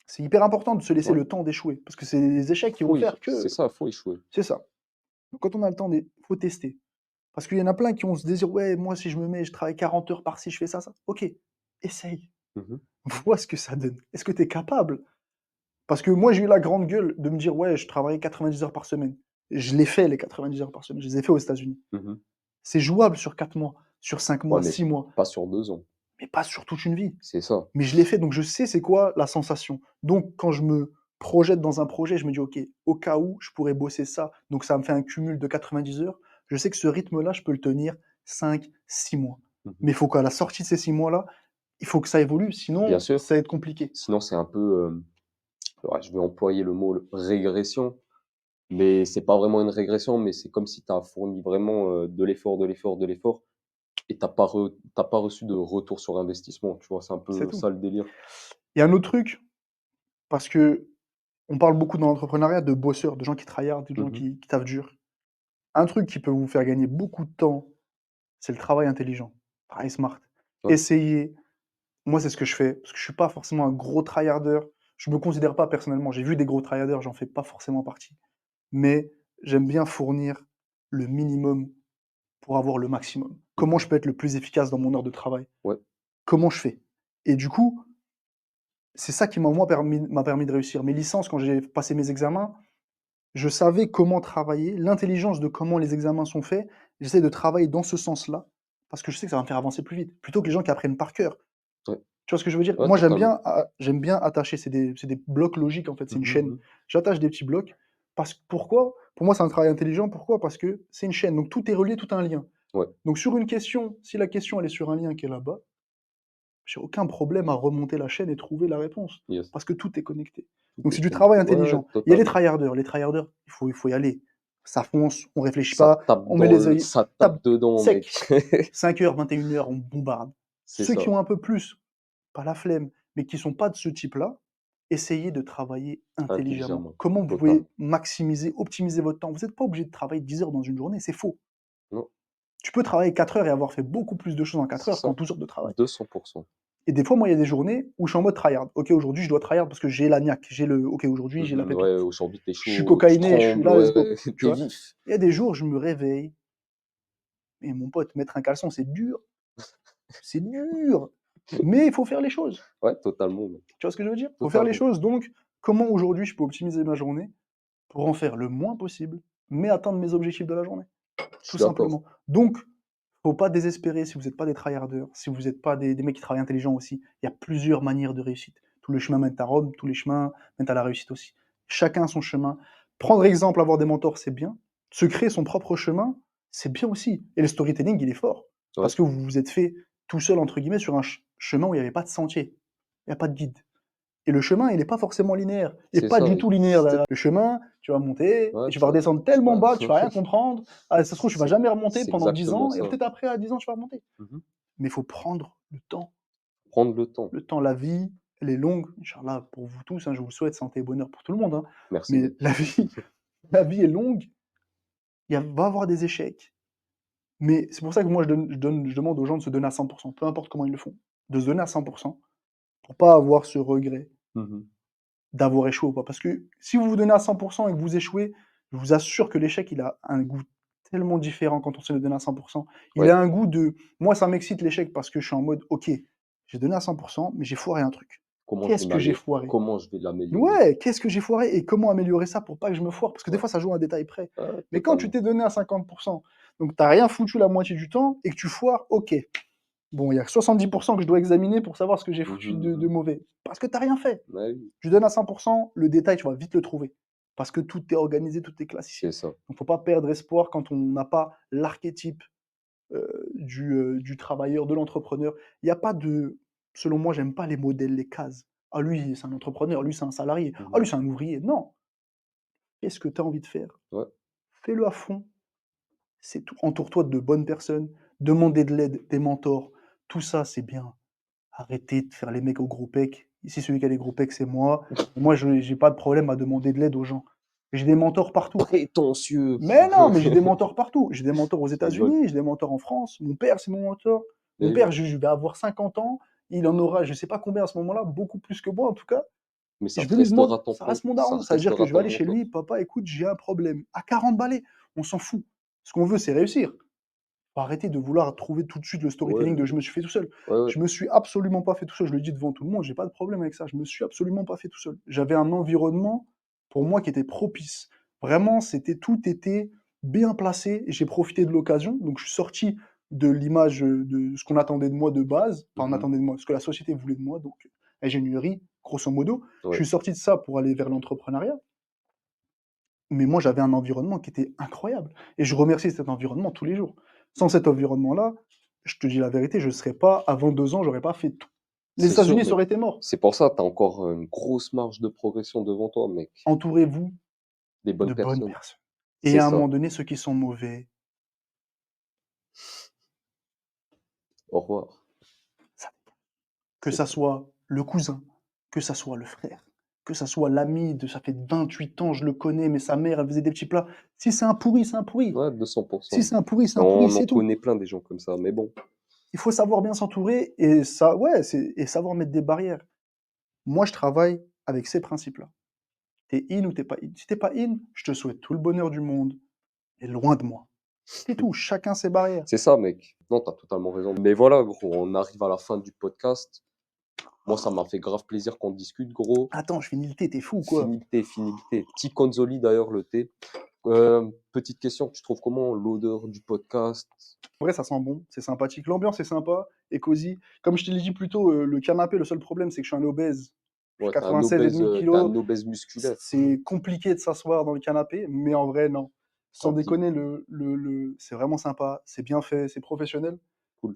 C'est hyper important de se laisser Ouais, le temps d'échouer parce que c'est les échecs qui vont faire c'est que ça, faut échouer. c'est ça. Donc quand on a le temps faut tester. Parce qu'il y en a plein qui ont ce désir: «Ouais, moi, si je me mets, je travaille 40 heures par-ci, je fais ça, ça». OK, essaye, Mmh. vois ce que ça donne. Est-ce que tu es capable? Parce que moi, j'ai eu la grande gueule de me dire: «Ouais, je travaille 90 heures par semaine». Je l'ai fait les 90 heures par semaine, je les ai fait aux États-Unis. Mmh. C'est jouable sur 4 mois, sur 5 Ouais, mois, mais 6 mois, pas sur 2 ans. mais pas sur toute une vie. C'est ça. Mais je l'ai fait, donc je sais c'est quoi la sensation. Donc quand je me projette dans un projet, je me dis: «OK, au cas où, je pourrais bosser ça», donc ça me fait un cumul de 90 heures. Je sais que ce rythme-là, je peux le tenir 5, 6 mois. Mmh. Mais il faut qu'à la sortie de ces 6 mois-là, il faut que ça évolue, Bien sinon sûr, ça va être compliqué. sinon c'est un peu, ouais, je vais employer le mot régression, mais c'est pas vraiment une régression, mais c'est comme si tu as fourni vraiment, de l'effort, de l'effort, de l'effort et tu pas reçu de retour sur investissement, tu vois? C'est un C'est peu tout. ça le délire. Il y a un autre truc, parce que on parle beaucoup dans l'entrepreneuriat de bosseurs, de gens qui tryhard, de gens Mmh. qui taffent dur. Un truc qui peut vous faire gagner beaucoup de temps, c'est le travail intelligent, travail smart. Ouais, Essayez. Moi, c'est ce que je fais, parce que je suis pas forcément un gros tryharder. Je me considère pas personnellement, j'ai vu des gros tryharders, j'en fais pas forcément partie. Mais j'aime bien fournir le minimum pour avoir le maximum. Comment mmh, je peux être le plus efficace dans mon heure de travail? ouais, Comment je fais? Et du coup, c'est ça qui m'a permis de réussir. Mes licences, quand j'ai passé mes examens, je savais comment travailler, l'intelligence de comment les examens sont faits. J'essaie de travailler dans ce sens-là, parce que je sais que ça va me faire avancer plus vite, plutôt que les gens qui apprennent par cœur. ouais, Tu vois ce que je veux dire? ouais, Moi, totalement. j'aime bien attacher, c'est des blocs logiques, en fait, c'est une Mmh chaîne. mh. J'attache des petits blocs pourquoi? Pour moi, c'est un travail intelligent. Pourquoi? Parce que c'est une chaîne, donc tout est relié, tout a un lien. Ouais, Donc sur une question, si la question, elle est sur un lien qui est là-bas, j'ai aucun problème à remonter la chaîne et trouver la réponse, yes, parce que tout est connecté. tout Donc est c'est du travail connecté. Ouais, ouais, intelligent. Il y a les totalement. tryharders. Les tryharders, il faut y aller. Ça fonce, on réfléchit Ça pas, tape on met dans les le œillets, ça tape tape dedans, mec. sec. 5 heures, 21 heures, on bombarde. C'est Ceux ça, qui ont un peu plus, pas la flemme, mais qui sont pas de ce type-là, essayez de travailler intelligemment. intelligemment, Comment vous total. pouvez maximiser, optimiser votre temps? Vous êtes pas obligé de travailler 10 heures dans une journée, c'est faux. Non, Tu peux travailler 4 heures et avoir fait beaucoup plus de choses en 4 c'est heures qu'en ça, 12 heures de travail. 200%. Et des fois, moi, il y a des journées où je suis en mode tryhard. OK, aujourd'hui, je dois tryhard parce que j'ai la niaque, OK, aujourd'hui, j'ai la Ouais, pépite. aujourd'hui, tu es Je suis chaud, tu cocaïné, je suis trembles, là, let's ouais, go, tu tu es vois? vif. Il y a des jours, je me réveille et mon pote, mettre un caleçon, c'est dur, mais il faut faire les choses. Ouais, totalement, mec, Tu vois ce que je veux dire? Il faut faire les totalement. choses, donc comment aujourd'hui je peux optimiser ma journée pour en faire le moins possible, mais atteindre mes objectifs de la journée? Je Tout suis d'accord. simplement. Donc, faut pas désespérer si vous n'êtes pas des tryharders, si vous n'êtes pas des mecs qui travaillent intelligent aussi. Il y a plusieurs manières de réussite. Tous les chemins mènent à Rome, tous les chemins mènent à la réussite aussi. Chacun son chemin. Prendre exemple, avoir des mentors, c'est bien. Se créer son propre chemin, c'est bien aussi. Et le storytelling, il est fort. Ouais, Parce que vous vous êtes fait tout seul, entre guillemets, sur un chemin où il n'y avait pas de sentier. Il n'y a pas de guide. Et le chemin, il n'est pas forcément linéaire. Il n'est c'est pas ça, du et tout linéaire. c'est Le chemin, tu vas monter ouais, et tu vas redescendre tu tellement vas bas que tu vas rien comprendre. Ah, ça se trouve, tu vas c'est jamais remonter c'est pendant 10 exactement ans et ça. peut-être après, à 10 ans, tu vas remonter. Mmh. Mais il faut prendre le temps. Prendre le temps. Le temps, la vie, elle est longue. Inch'Allah, pour vous tous, hein, je vous le souhaite, santé et bonheur pour tout le monde, hein. Merci, Mais mec. la vie est longue. Va y avoir des échecs. Mais c'est pour ça que moi, je demande aux gens de se donner à 100%, peu importe comment ils le font. De se donner à 100% pour pas avoir ce regret Mmh. d'avoir échoué ou pas. Parce que si vous vous donnez à 100% et que vous échouez, je vous assure que l'échec, il a un goût tellement différent quand on sait le donner à 100%. Il Ouais. a un goût de... Moi, ça m'excite l'échec parce que je suis en mode, ok, j'ai donné à 100%, mais j'ai foiré un truc. Qu'est-ce que j'ai foiré? Comment je vais l'améliorer? Ouais, qu'est-ce que j'ai foiré et comment améliorer ça pour pas que je me foire? Parce que des Ouais, fois, ça joue à un détail près. ouais, Mais quand tu totalement. t'es donné à 50%, donc tu rien foutu la moitié du temps et que tu foires, ok. Bon, il y a 70% que je dois examiner pour savoir ce que j'ai Mmh foutu mh, de mmh. mauvais. Parce que tu rien fait. Ouais, oui, Tu donnes à 100%, le détail, tu vas vite le trouver. Parce que tout est organisé, tout est c'est classifié. ça. Donc, faut pas perdre espoir quand on n'a pas l'archétype du travailleur, de l'entrepreneur. Il y a pas de... Selon moi, j'aime pas les modèles, les cases. Ah, lui, c'est un entrepreneur, lui, c'est un salarié. Mmh Ah, lui, mh. c'est un ouvrier. Non. Qu'est-ce que tu as envie de faire? Ouais, Fais-le à fond. C'est tout. Entoure-toi de bonnes personnes. Demander de l'aide, des mentors. Tout ça, c'est bien. Arrêtez de faire les mecs au gros pecs. Ici, celui qui a les gros pecs, c'est moi. Moi, je j'ai pas de problème à demander de l'aide aux gens. J'ai des mentors partout. prétentieux! Mais non, mais j'ai des mentors partout. J'ai des mentors aux Je rigole. États-Unis, j'ai des mentors en France. Mon père, c'est mon mentor. Mon Eh père, oui, je vais avoir 50 ans. Il en aura, je sais pas combien à ce moment-là, beaucoup plus que moi en tout cas. mais Et je vais lui demander, ça reste mon ça daron. Ça veut dire que restera je vais ton aller chez mentor. lui, papa, écoute, j'ai un problème. À 40 balais, on s'en fout. Ce qu'on veut, c'est réussir. Faut arrêter de vouloir trouver tout de suite le Ouais, storytelling de je me suis fait tout seul. ouais, ouais, Je me suis absolument pas fait tout seul. Je le dis devant tout le monde, j'ai pas de problème avec ça. Je me suis absolument pas fait tout seul. J'avais un environnement pour moi qui était propice. Vraiment, tout était bien placé et j'ai profité de l'occasion. Donc, je suis sorti de l'image de ce qu'on attendait de moi de base. Enfin, on mmh mh, attendait de moi, ce que la société voulait de moi. Donc, ingénierie, grosso modo. Je ouais. suis sorti de ça pour aller vers l'entrepreneuriat. Mais moi, j'avais un environnement qui était incroyable et je remercie cet environnement tous les jours. Sans cet environnement-là, je te dis la vérité, je serais pas avant 2 ans, j'aurais pas fait tout. Les C'est sûr, États-Unis, ça mec. aurait été mort. C'est pour ça, tu as encore, une grosse marge de progression devant toi, mec. Entourez-vous Des de bonnes bonnes personnes. personnes et C'est à un ça. moment donné, ceux qui sont mauvais, Au revoir. ça que C'est ça ça. soit le cousin, que ça soit le frère, que ça soit l'ami de ça fait 28 ans, je le connais, mais sa mère, elle faisait des petits plats. Si c'est un pourri, c'est un pourri. Ouais, 200. Si c'est un pourri, c'est un pourri, On en c'est tout. connaît plein des gens comme ça, mais bon, Il faut savoir bien s'entourer et ça ouais, et savoir mettre des barrières. Moi, je travaille avec ces principes-là. T'es in ou t'es pas in. Si t'es pas in, je te souhaite tout le bonheur du monde, et loin de moi. C'est tout, chacun ses barrières. c'est ça, mec. Non, tu as totalement raison. Mais voilà, gros, on arrive à la fin du podcast. Moi, ça m'a fait grave plaisir qu'on discute, gros. Attends, je finis le thé, t'es fou ou quoi? Fini le thé. Petit Consoli d'ailleurs, le thé. Petite question, tu trouves comment l'odeur du podcast? En vrai, ça sent bon, c'est sympathique. L'ambiance est sympa et cosy. Comme je te l'ai dit plus tôt, le canapé, le seul problème, c'est que je suis un obèse. Je fais Ouais, 96,5 t'es un kilos. obèse musculaire. C'est compliqué de s'asseoir dans le canapé, mais en vrai, non. Sans Tranquille, déconner, c'est vraiment sympa, c'est bien fait, c'est professionnel. cool.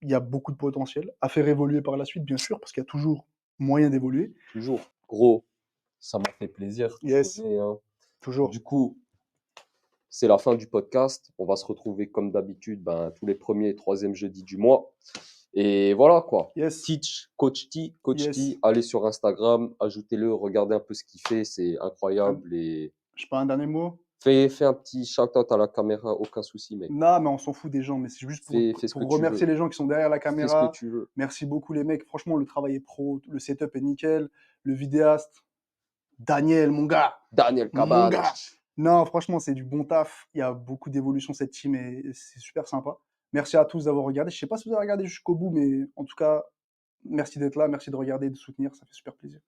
Il y a beaucoup de potentiel à faire évoluer par la suite, bien sûr, parce qu'il y a toujours moyen d'évoluer. Toujours. Gros, ça m'a fait plaisir, tu Yes, connais, hein. toujours. Du coup, c'est la fin du podcast. On va se retrouver comme d'habitude, ben, tous les premiers et troisièmes jeudis du mois. Et voilà quoi. Yes, Coach yes. T, allez sur Instagram, ajoutez-le, regardez un peu ce qu'il fait, c'est Un incroyable. Et Je sais pas, un dernier mot? fais un petit shout-out à la caméra, aucun souci, mec. Non, mais on s'en fout des gens, mais c'est juste Fais ce que pour tu remercier veux. les gens qui sont derrière la Fais ce que caméra. tu veux. Merci beaucoup les mecs, franchement le travail est pro, le setup est nickel, le vidéaste, Daniel, Daniel mon gars. Cabache. Non, franchement, c'est du bon taf. Il y a beaucoup d'évolution cette team et c'est super sympa. Merci à tous d'avoir regardé. Je sais pas si vous avez regardé jusqu'au bout, mais en tout cas, merci d'être là, merci de regarder et de soutenir, ça fait super plaisir.